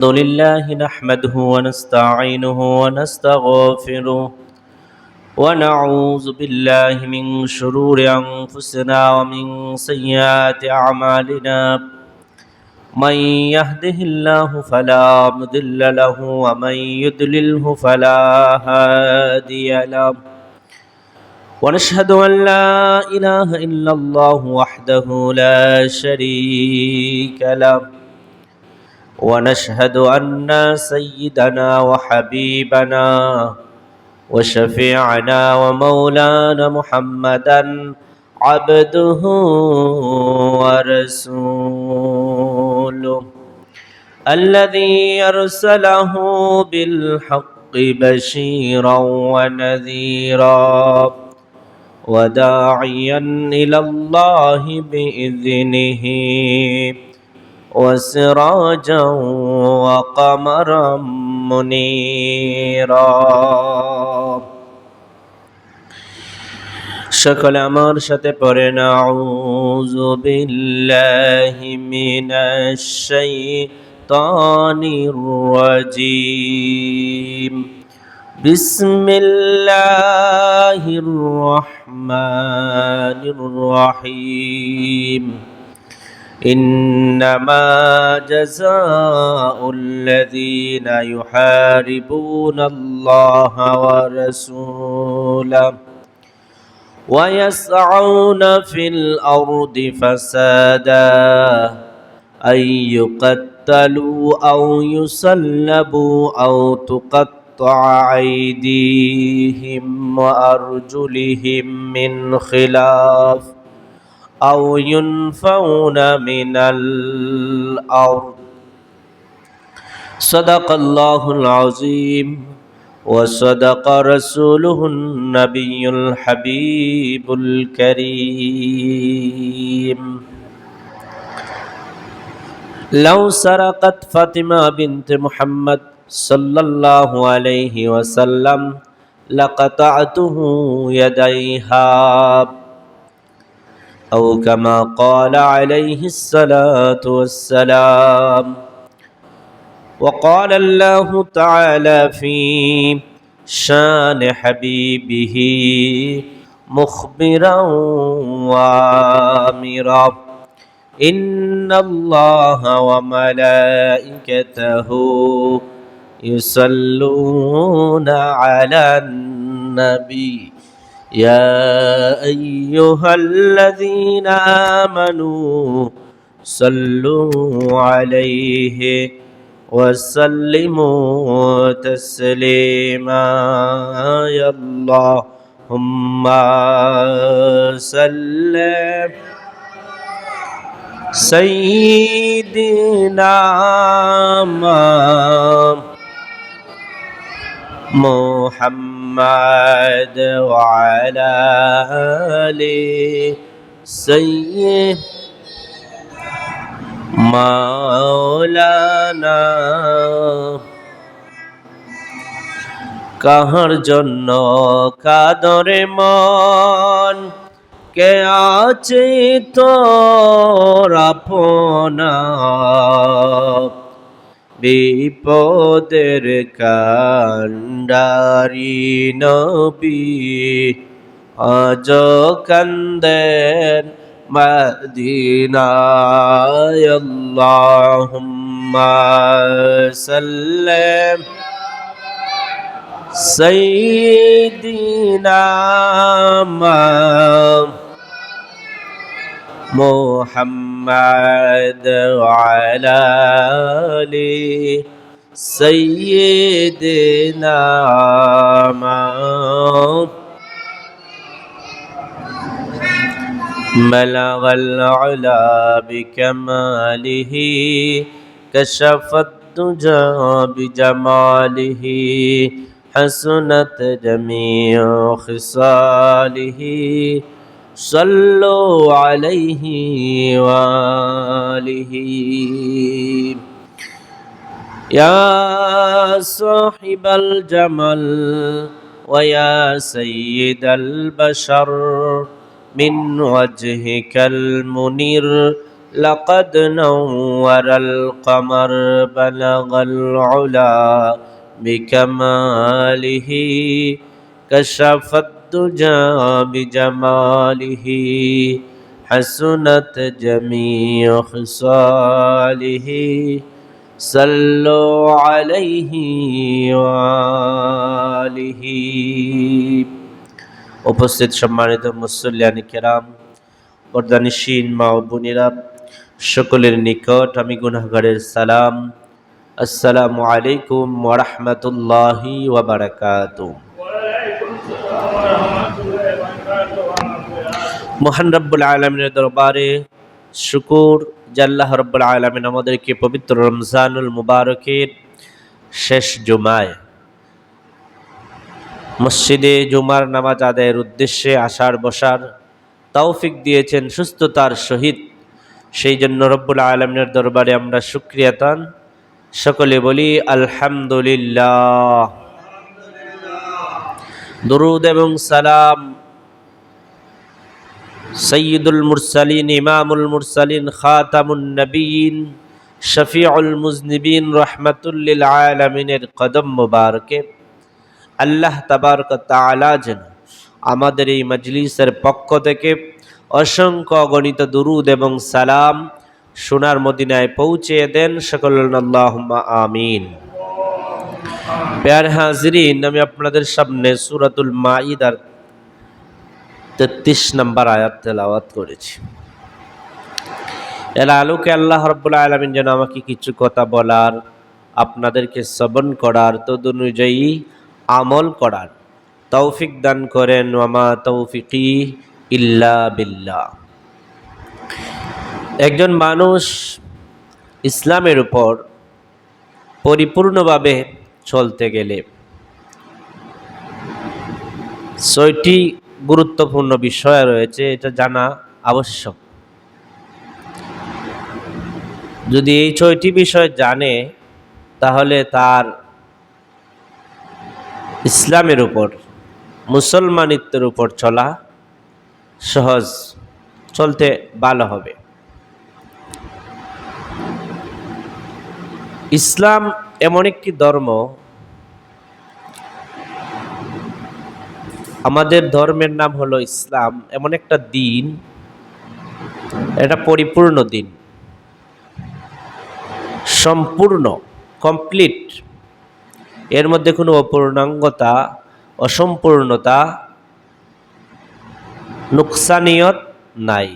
الحمد لله نحمده ونستعينه ونستغفره ونعوذ بالله من شرور أنفسنا ومن سيئات أعمالنا من يهده الله فلا مضل له ومن يضلله فلا هادي له ونشهد أن لا إله إلا الله وحده لا شريك له ونشهد أن سيدنا وحبيبنا وشفيعنا ومولانا محمدا عبده ورسوله الذي أرسله بالحق بشيرا ونذيرا وداعيا إلى الله بإذنه وسراجا وقمرا منيرا সকলে আমার সাথে পড়েন আউযু বিল্লাহি মিনাশ শাইতানির রাজীম বিসমিল্লাহির রহমানির রহিম إنما جزاء الذين يحاربون الله ورسوله ويسعون في الأرض فسادا أن يقتلوا أو يسلبوا أو تقطع أيديهم وأرجلهم من خلاف أو ينفون من الأرض صدق الله العظيم وصدق رسوله النبي الحبيب الكريم لو سرقت فاطمة بنت محمد صلى الله عليه وسلم لقطعته يديها أو كما قال عليه الصلاة والسلام وقال الله تعالى في شان حبيبه مخبرا وآمرا إن الله وملائكته يصلون على النبي يا أيها الذين آمنوا صلوا عليه وسلموا تسليما يا اللهم صل سيدنا محمد وعلى آل سيد মাওলানা কাহার জন্য কাদরে মন কে আছে তোর আপনা বিপদের কান্ডারি নবী আজ কান্দেন মদিনায় আল্লাহুম্মা সাল্লি সাইয়্যিদিনা মুহাম্মদ ওয়া আলা আলি সাইয়্যিদিনা بلغ العلا بكماله كشف الدجى بجماله حسنت جميع خصاله صلوا عليه وآله يا صاحب الجمل ويا سيد البشر من وجهك المنير لقد نور القمر بلغ العلا بكماله كشف الدجى بجماله حسنت جميع خصاله صلوا عليه وآله। উপস্থিত সম্মানিত মুসল্লিয়ান কিরাম, পর্দানিশীন মা ও বোনেরা, সকলের নিকট আমি গুনাহগারের সালাম। আসসালামু আলাইকুম ওয়া রাহমাতুল্লাহি ওয়া বারাকাতুহু। মহান রব্বুল আলামিনের দরবারে শুকর যে আল্লাহ রব্বুল আলামিন আমাদেরকে পবিত্র রমজানুল মুবারকের শেষ জুমায় মসজিদে জুমার নামাজ আদায়ের উদ্দেশ্যে আসার বসার তৌফিক দিয়েছেন সুস্থতার সহিত। সেই জন্য রব্বুল আলামিনের দরবারে আমরা শুকরিয়াতান সকলে বলি আলহামদুলিল্লাহ। দুরুদ এবং সালাম সৈয়দুল মুরসালিন, ইমামুল মুরসালিন, খাতামুন নবীন, শফিউল মুজনিবিন, রহমাতুল লিল আলামিনের কদম মুবারকে আল্লাহ তাবারক তাআলা যেন আমাদের এই মজলিসের পক্ষ থেকে অসংখ্য অগণিত দুরুদ এবং সালাম সোনার মদিনায় পৌঁছে দেন। সকল আল্লাহুম্মা আমিন। প্যারে হাজিরিন, আমি আপনাদের সামনে সূরাতুল মাইদার 33 নম্বর আয়াত তেলাওয়াত করেছি। এর আলোকে আল্লাহ রাব্বুল আলামিন যেন আমাকে কিছু কথা বলার, আপনাদেরকে শ্রবণ করার, তদনুযায়ী আমল করার তৌফিক দান করেন। ওয়া মা তৌফিকি ইল্লা বিল্লাহ। একজন মানুষ ইসলামের উপর পরিপূর্ণভাবে চলতে গেলে 6টি গুরুত্বপূর্ণ বিষয় রয়েছে, এটা জানা আবশ্যক। যদি এই 6টি বিষয় জানে তাহলে তার ইসলামের উপর, মুসলমানিত্বের উপর চলা সহজ, চলতে ভালো হবে। ইসলাম এমন একটি ধর্ম, আমাদের ধর্মের নাম হলো ইসলাম, এমন একটা দিন, এটা পরিপূর্ণ দিন, সম্পূর্ণ, কমপ্লিট। এর মধ্যে কোনো অপূর্ণাঙ্গতা, অসম্পূর্ণতা, নুকসানিয়ত নাই।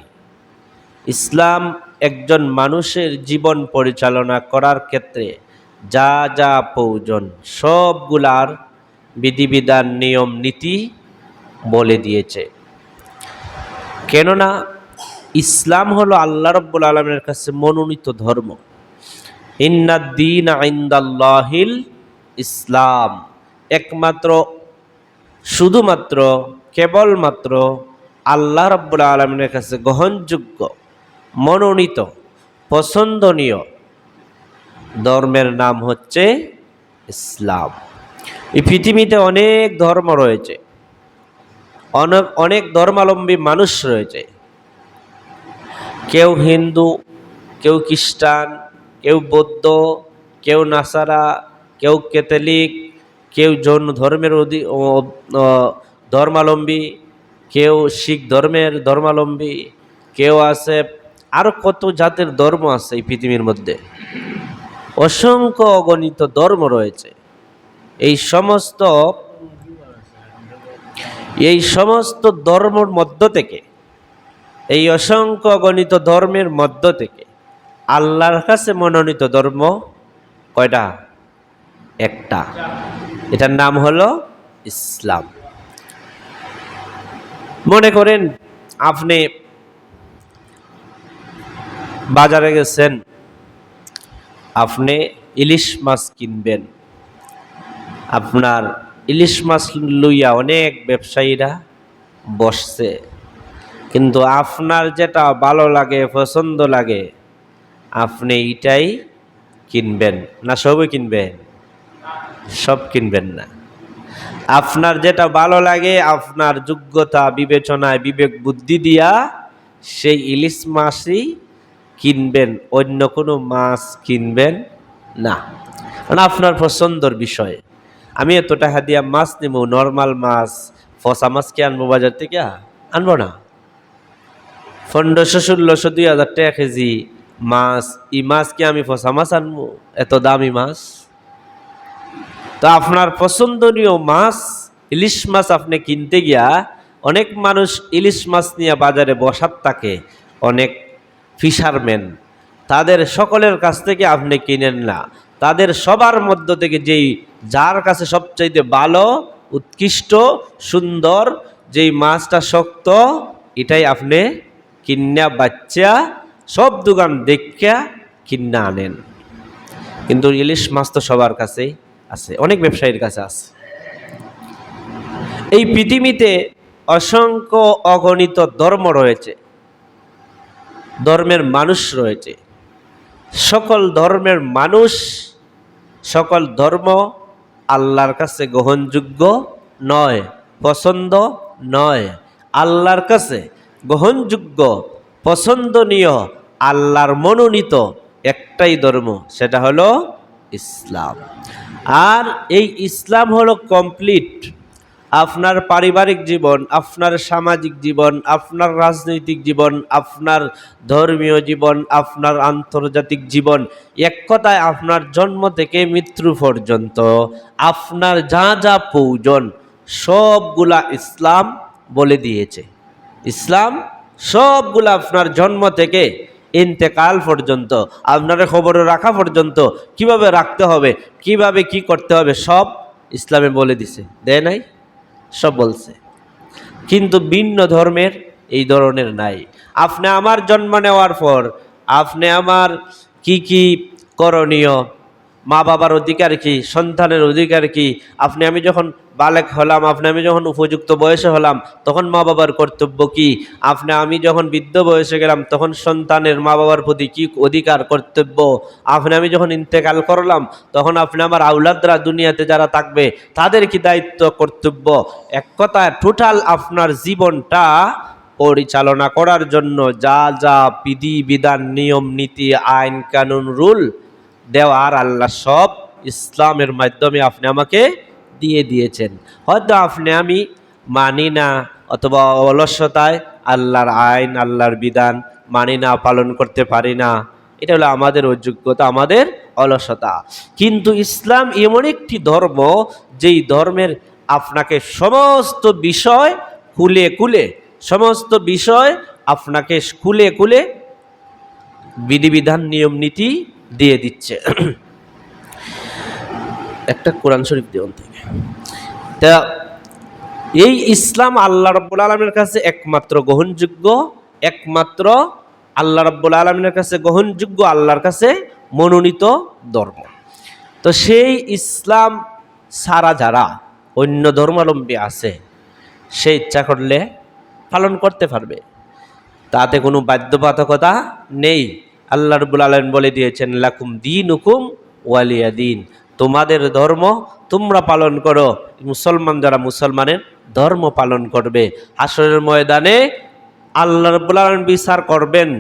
ইসলাম একজন মানুষের জীবন পরিচালনা করার ক্ষেত্রে যা যা প্রয়োজন সবগুলার বিধিবিধান, নিয়ম নীতি বলে দিয়েছে। কেননা ইসলাম হলো আল্লাহ রাব্বুল আলামিনের কাছে মনোনীত ধর্ম। ইন্নাদ-দীন ইনদাল্লাহিল ইসলাম, একমাত্র, শুধুমাত্র, কেবলমাত্র আল্লাহ রাব্বুল আলামিনের কাছে গ্রহণযোগ্য, মনোনীত, পছন্দনীয় ধর্মের নাম হচ্ছে ইসলাম। এই পৃথিবীতে অনেক ধর্ম রয়েছে, অনেক ধর্মাবলম্বী মানুষ রয়েছে। কেউ হিন্দু, কেউ খ্রিস্টান, কেউ বৌদ্ধ, কেউ নাসারা, কেউ ক্যাথলিক, কেউ জৈন ধর্মের ধর্মাবলম্বী, কেউ শিখ ধর্মের ধর্মাবলম্বী, কেউ আছে, আরো কত জাতের ধর্ম আছে এই পৃথিবীর মধ্যে। অসংখ্য অগণিত ধর্ম রয়েছে। এই সমস্ত ধর্মের মধ্য থেকে, এই অসংখ্য অগণিত ধর্মের মধ্য থেকে আল্লাহর কাছে মনোনীত ধর্ম কয়টা? একটা। এটার নাম হলো ইসলাম। মনে করেন আপনি বাজারে গেছেন, আপনি ইলিশ মাছ কিনবেন। আপনার ইলিশ মাছ লইয়া অনেক ব্যবসায়ীরা বসছে, কিন্তু আপনার যেটা ভালো লাগে, পছন্দ লাগে, আপনি এটাই কিনবেন না সবই কিনবেন? সব কিনবেন না। আপনার যেটা ভালো লাগে, আপনার যোগ্যতা বিবেচনায়, বিবেক বুদ্ধি দিয়া সেই ইলিশ মাছই কিনবেন, অন্য কোনো মাছ কিনবেন না। কারণ আপনার পছন্দর বিষয়। আমি এত টাকা দিয়া মাছ নেব, নর্মাল মাছ, ফসা মাছ কি আনবো বাজার থেকে? আনবো না। 1500, 1600, 2000 টাকা কেজি মাছ, এই মাছ কি আমি ফসা মাছ আনবো? এত দামি মাছ। তো আপনার পছন্দনীয় মাছ, ইলিশ মাছ আপনি কিনতে গিয়া, অনেক মানুষ ইলিশ মাছ নিয়ে বাজারে বসার থাকে, অনেক ফিশারম্যান, তাদের সকলের কাছ থেকে আপনি কিনেন না। তাদের সবার মধ্য থেকে যার কাছে সবচাইতে ভালো, উৎকৃষ্ট, সুন্দর, যেই মাছটা শক্ত, এটাই আপনি কিন্না বাচ্চা সব দোকান দেখা কিন্না আনেন। কিন্তু ইলিশ মাছ তো সবার কাছেই আছে, অনেক ব্যবসায়ীর কাছে আছে। এই পৃথিবীতে অসংখ্য অগণিত ধর্ম রয়েছে, ধর্মের মানুষ রয়েছে। সকল ধর্মের মানুষ, সকল ধর্ম আল্লাহর কাছে গ্রহণযোগ্য নয়, পছন্দ নয়। আল্লাহর কাছে গ্রহণযোগ্য, পছন্দনীয়, আল্লাহর মনোনীত একটাই ধর্ম, সেটা হলো ইসলাম। আর এই ইসলাম হলো কমপ্লিট আপনার পারিবারিক জীবন, আপনার সামাজিক জীবন, আপনার রাজনৈতিক জীবন, আপনার ধর্মীয় জীবন, আপনার আন্তর্জাতিক জীবন, এক কথায় আপনার জন্ম থেকে মৃত্যু পর্যন্ত আপনার যা যা প্রয়োজন সবগুলা ইসলাম বলে দিয়েছে। ইসলাম সবগুলা আপনার জন্ম থেকে ইন্তেকাল পর্যন্ত, আপনার খবর রাখা পর্যন্ত, কিভাবে রাখতে হবে, কিভাবে কি করতে হবে, সব ইসলামে বলে দিছে, দেয় নাই? সব বলছে। কিন্তু ভিন্ন ধর্মের এই ধরনের নাই। আপনি আমার জন্ম নেওয়ার পর আপনি আমার কি কি করণীয়, মা বাবার অধিকার কি, সন্তানের অধিকার কি, আমি যখন বালেক হলাম, আমি যখন উপযুক্ত বয়সে হলাম তখন মা বাবার কর্তব্য কি, আমি যখন বৃদ্ধ বয়সে গেলাম তখন সন্তানের মা বাবার প্রতি কি অধিকার কর্তব্য, আমি যখন ইন্তেকাল করলাম তখন আমার আউলাদরা দুনিয়াতে যারা থাকবে তাদের কি দায়িত্ব কর্তব্য। এক কথায় টোটাল আপনার জীবনটা পরিচালনা করার জন্য যা যা বিধি বিধান, নিয়ম নীতি, আইন কানুন, রুল দেওয়ার আল্লাহ সব ইসলামের মাধ্যমে আপনি আমাকে দিয়ে দিয়েছেন। হয়তো আমি মানি না, অথবা অলসতায় আল্লাহর আইন, আল্লাহর বিধান মানি না, পালন করতে পারি না, এটা হলো আমাদের অযোগ্যতা, আমাদের অলসতা। কিন্তু ইসলাম এমন একটি ধর্ম, যেই ধর্মের আপনাকে সমস্ত বিষয় খুলে খুলে, সমস্ত বিষয় আপনাকে খুলে খুলে বিধিবিধান, নিয়ম নীতি দিয়ে দিচ্ছে। একটা কোরআন শরীফ দেওয়ান থেকে, তা এই ইসলাম আল্লাহ রাব্বুল আলামিনের কাছে একমাত্র গ্রহণযোগ্য, একমাত্র আল্লাহ রাব্বুল আলামিনের কাছে গ্রহণযোগ্য, আল্লাহর কাছে মনোনীত ধর্ম। তো সেই ইসলাম সারা যারা অন্য ধর্মাবলম্বী আছে, সে ইচ্ছা করলে পালন করতে পারবে, তাতে কোনো বাধ্যবাধকতা নেই। আল্লাহ রাব্বুল আলামিন বলে দিয়েছেন, লাকুম দীনুকুম ওয়ালিয়া দিন, তোমাদের ধর্ম তোমরা পালন করো। মুসলমান যারা মুসলমানের ধর্ম পালন করবে, হাসরের ময়দানে আল্লাহ রাব্বুল আলামিন বিচার করবেন।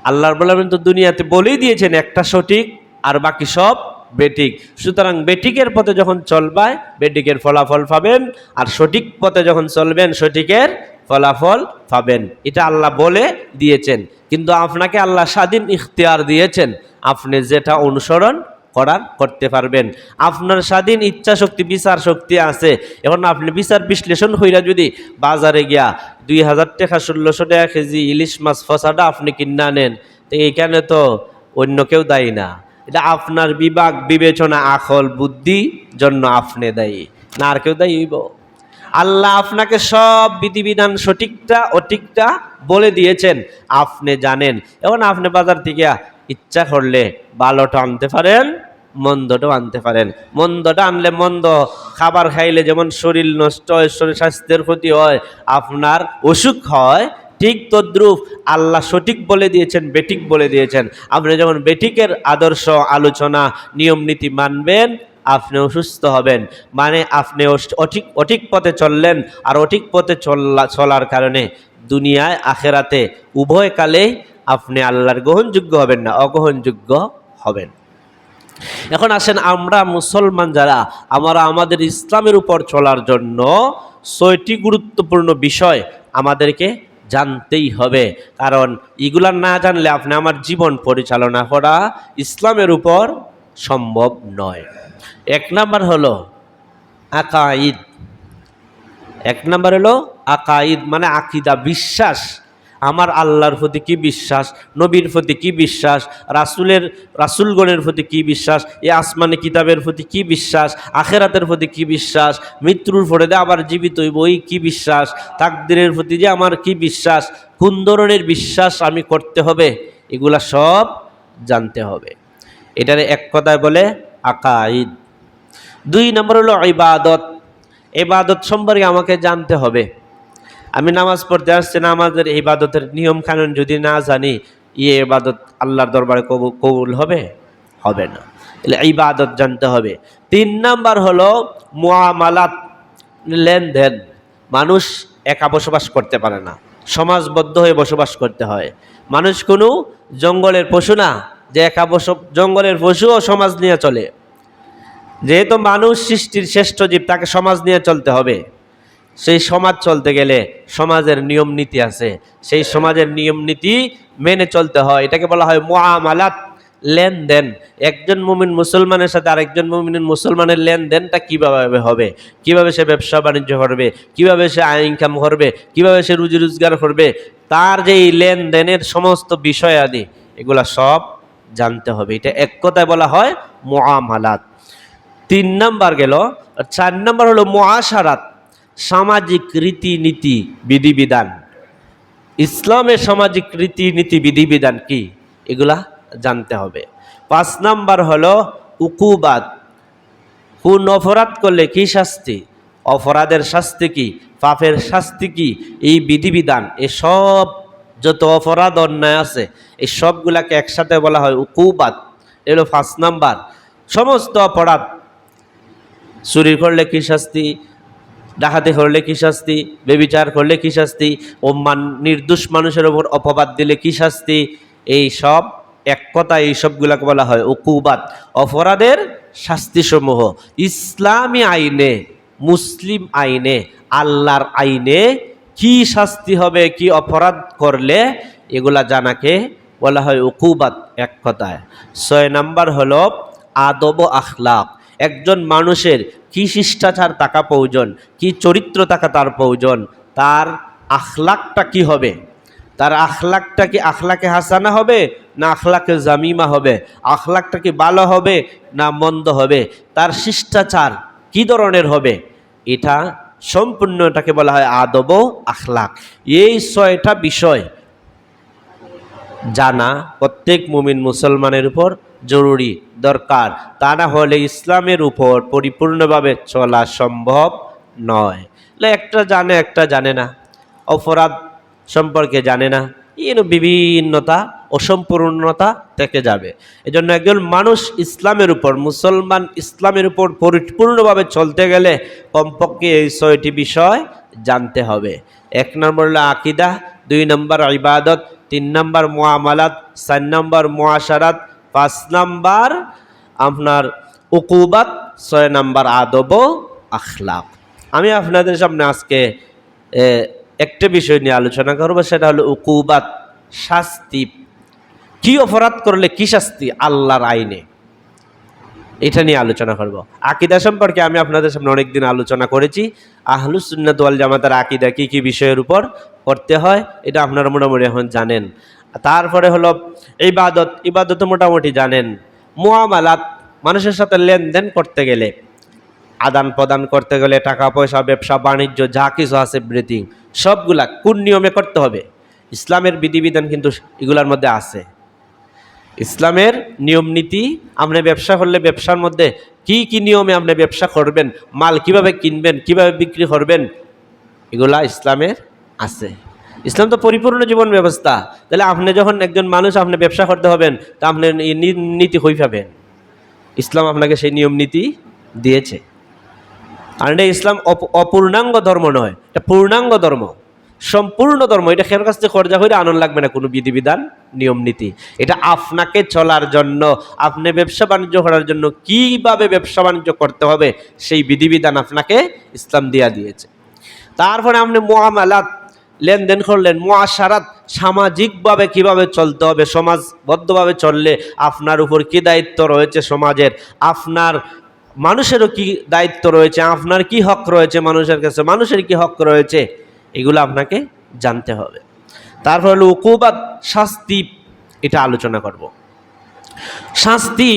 আল্লাহ রাব্বুল আলামিন তো দুনিয়াতে বলেই দিয়েছেন একটা সঠিক আর বাকি সব বেঠিক। সুতরাং বেঠিকের পথে যখন চলবেন বেঠিকের ফলাফল পাবেন, আর সঠিক পথে যখন চলবেন সঠিকের ফলাফল পাবেন। এটা আল্লাহ বলে দিয়েছেন। কিন্তু আপনাকে আল্লাহ স্বাধীন ইখতিয়ার দিয়েছেন, আপনি যেটা অনুসরণ করার করতে পারবেন। আপনার স্বাধীন ইচ্ছা শক্তি, বিচার শক্তি আছে। এখন আপনি বিচার বিশ্লেষণ হইরা যদি বাজারে গিয়া 2000 টাকা 1600 টাকা কেজি ইলিশ মাছ ফসাটা আপনি কিনা নেন, তো এইখানে তো অন্য কেউ দায়ী না, এটা আপনার বিবেক বিবেচনা, আকল বুদ্ধি জন্য আপনি দায়ী, না আর কেউ দায়ী হইব? আল্লাহ আপনাকে সব বিধিবিধান সঠিকটা অঠিকটা বলে দিয়েছেন, আপনি জানেন। এখন আপনি বাজার থেকে ইচ্ছা করলে ভালোটা আনতে পারেন, মন্দটাও আনতে পারেন। মন্দটা আনলে, মন্দ খাবার খাইলে যেমন শরীর নষ্ট হয়, শরীর স্বাস্থ্যের ক্ষতি হয়, আপনার অসুখ হয়, ঠিক তদ্রূপ আল্লাহ সঠিক বলে দিয়েছেন, বেঠিক বলে দিয়েছেন। আপনি যেমন বেঠিকের আদর্শ, আলোচনা, নিয়ম নীতি মানবেন, আপনি অসুস্থ হবেন। মানে আপনি অঠিক পথে চললেন, আর অঠিক পথে চলার কারণে দুনিয়ায় আখেরাতে উভয় কালে আপনি আল্লাহর গ্রহণযোগ্য হবেন না, অগ্রহণযোগ্য হবেন। এখন আসেন, আমরা মুসলমান যারা, আমরা আমাদের ইসলামের উপর চলার জন্য 6টি গুরুত্বপূর্ণ বিষয় আমাদেরকে জানতেই হবে। কারণ এগুলা না জানলে আপনি আমার জীবন পরিচালনা করা ইসলামের উপর সম্ভব নয়। 1 নাম্বার হলো আকাইদ। 1 নাম্বার হলো আকাইদ, মানে আকিদা, বিশ্বাস। আমার আল্লাহর প্রতি কি বিশ্বাস, নবীর প্রতি কি বিশ্বাস, রাসূলগণের প্রতি কি বিশ্বাস, এই আসমানি কিতাবের প্রতি কি বিশ্বাস, আখেরাতের প্রতি কি বিশ্বাস, মৃত্যুর পরে যে আবার জীবিত হইব ওই কি বিশ্বাস, তাকদীরের প্রতি যে আমার কি বিশ্বাস, কোন ধরনের বিশ্বাস আমি করতে হবে, এগুলা সব জানতে হবে। এটারে এক কথায় বলে আকাইদ। 2 নম্বর হলো ইবাদত। ইবাদত সম্পর্কে আমাকে জানতে হবে। আমি নামাজ পড়তে আসছি, নামাজের ইবাদতের নিয়ম কানুন যদি না জানি, ইবাদত আল্লাহর দরবারে কবুল হবে? হবে না। তাহলে ইবাদত জানতে হবে। 3 নাম্বার হলো মুআমালাত, লেনদেন। মানুষ একা বসবাস করতে পারে না, সমাজবদ্ধ হয়ে বসবাস করতে হয়। মানুষ কোনো জঙ্গলের পশু না যে একা জঙ্গলের পশুও সমাজ নিয়ে চলে। যেহেতু মানুষ সৃষ্টির শ্রেষ্ঠ জীব, তাকে সমাজ নিয়ে চলতে হবে। সেই সমাজ চলতে গেলে সমাজের নিয়ম নীতি আছে, সেই সমাজের নিয়ম নীতি মেনে চলতে হয়। এটাকে বলা হয় মুআমালাত, লেনদেন। একজন মুমিন মুসলমানের সাথে আরেকজন মুমিন মুসলমানের লেনদেনটা কিভাবে হবে, কিভাবে সে ব্যবসা বাণিজ্য করবে, কিভাবে সে আয় ইনকাম করবে, কিভাবে সে রুজি রোজগার করবে, তার যে এই লেনদেনের সমস্ত বিষয় আদি এগুলা সব জানতে হবে। এটা এক কথায় বলা হয় মুআমালাত। 3 নাম্বার গেল। 4 নাম্বার হলো মুআশারাত, সামাজিক রীতিনীতি বিধিবিধান। ইসলামের সামাজিক রীতিনীতি বিধিবিধান কি, এগুলা জানতে হবে। 5 নাম্বার হলো উকুবাত, কোন অপরাধ করলে কি শাস্তি, অপরাধের শাস্তি কি, পাপের শাস্তি কি, এই বিধিবিধান। এসব যত অপরাধ অন্যায় আছে এই সবগুলাকে একসাথে বলা হয় উকুবাত। এগুলো 5 নাম্বার। সমস্ত অপরাধ, চুরি করলে কি শাস্তি, ডাকাতি করলে কি শাস্তি, ব্যভিচার করলে কি শাস্তি, ও নির্দোষ মানুষের ওপর অপবাদ দিলে কি শাস্তি, এই সব এক কথা, এই সবগুলাকে বলা হয় উকুবাত, অপরাধের শাস্তিসমূহ। ইসলামী আইনে, মুসলিম আইনে, আল্লাহর আইনে কি শাস্তি হবে, কি অপরাধ করলে, এগুলা জানাকে বলা হয় উকুবাত এক কথায়। 6 নাম্বার হলো আদব ও আখলাক। একজন মানুষের কি শিষ্টাচার থাকা প্রয়োজন, কি চরিত্র থাকা তার প্রয়োজন, তার আখলাকটা কি হবে, তার আখলাকটা কি আখলাকে হাসানা হবে না আখলাকে জামিমা হবে, আখলাকটা কি ভালো হবে না মন্দ হবে, তার শিষ্টাচার কি ধরনের হবে, এটা সম্পূর্ণটাকে বলা হয় আদব ও আখলাক। এই 6টা বিষয় জানা প্রত্যেক মুমিন মুসলমানের উপর জরুরি, দরকার। তা না হলে ইসলামের উপর পরিপূর্ণভাবে চলা সম্ভব নয়। একটা জানে একটা জানে না, অপরাধ সম্পর্কে জানে না, বিভিন্নতা অসম্পূর্ণতা থেকে যাবে। এজন্য একজন মানুষ ইসলামের উপর, মুসলমান ইসলামের উপর পরিপূর্ণভাবে চলতে গেলে কমপক্ষে এই 6টি বিষয় জানতে হবে। 1 নম্বর হলো আকিদা, 2 নম্বর ইবাদত, 3 নম্বর মুআমালাত, 4 নম্বর মুআশারাত, 5 নম্বর আপনার উকুবাত, 6 নম্বর আদব ও আখলাক। আমি আপনাদের সামনে আজকে একটা বিষয় নিয়ে আলোচনা করব, সেটা হলো উকুবাত, শাস্তি। কি অপরাধ করলে কি শাস্তি আল্লাহর আইনে, এটা নিয়ে আলোচনা করব। আকীদা সম্পর্কে আমি আপনাদের সামনে অনেকদিন আলোচনা করেছি। আহলুস সুন্নাত ওয়াল জামাতের আকীদা কি কি বিষয়ের উপর করতে হয় এটা আপনারা মোটামুটি এখন জানেন। তারপরে হলো ইবাদত, ইবাদত মোটামুটি জানেন। মুআমালাত, মানুষের সাথে লেনদেন করতে গেলে, আদান প্রদান করতে গেলে, টাকা পয়সা, ব্যবসা বাণিজ্য যা কিছু আছে এভরিথিং, সবগুলা কোন নিয়মে করতে হবে, ইসলামের বিধিবিধান কিন্তু এগুলার মধ্যে আছে। ইসলামের নিয়ম নীতি, আপনি ব্যবসা করলে ব্যবসার মধ্যে কি কি নিয়মে আপনি ব্যবসা করবেন, মাল কিভাবে কিনবেন, কিভাবে বিক্রি করবেন, এগুলা ইসলামের আছে। ইসলাম তো পরিপূর্ণ জীবন ব্যবস্থা। তাহলে আপনি যখন একজন মানুষ, আপনি ব্যবসা করতে হবেন, তা আপনি নীতি হয়ে পাবেন। ইসলাম আপনাকে সেই নিয়ম নীতি দিয়েছে। আর এটা ইসলাম অপূর্ণাঙ্গ ধর্ম নয়, এটা পূর্ণাঙ্গ ধর্ম। সম্পূর্ণ ধর্ম এটা খের কাছ থেকে খরচা করে আনন্দ লাগবে না কোনো বিধিবিধান নিয়ম নীতি। এটা আপনাকে চলার জন্য, আপনি ব্যবসা বাণিজ্য করার জন্য কিভাবে ব্যবসা বাণিজ্য করতে হবে সেই বিধিবিধান আপনাকে ইসলাম দিয়া দিয়েছে। তারপরে আপনি মুআমালাত লেনদেন করলেন, মুআশারাত সামাজিকভাবে কিভাবে চলতে হবে, সমাজবদ্ধভাবে চললে আপনার উপর কি দায়িত্ব রয়েছে সমাজের, আপনার মানুষেরও কি দায়িত্ব রয়েছে, আপনার কি হক রয়েছে মানুষের কাছে, মানুষের কি হক রয়েছে, এগুলো আপনাকে জানতে হবে। তারপর হলো উকুবাত, শাস্তি, এটা আলোচনা করব। শাস্তি,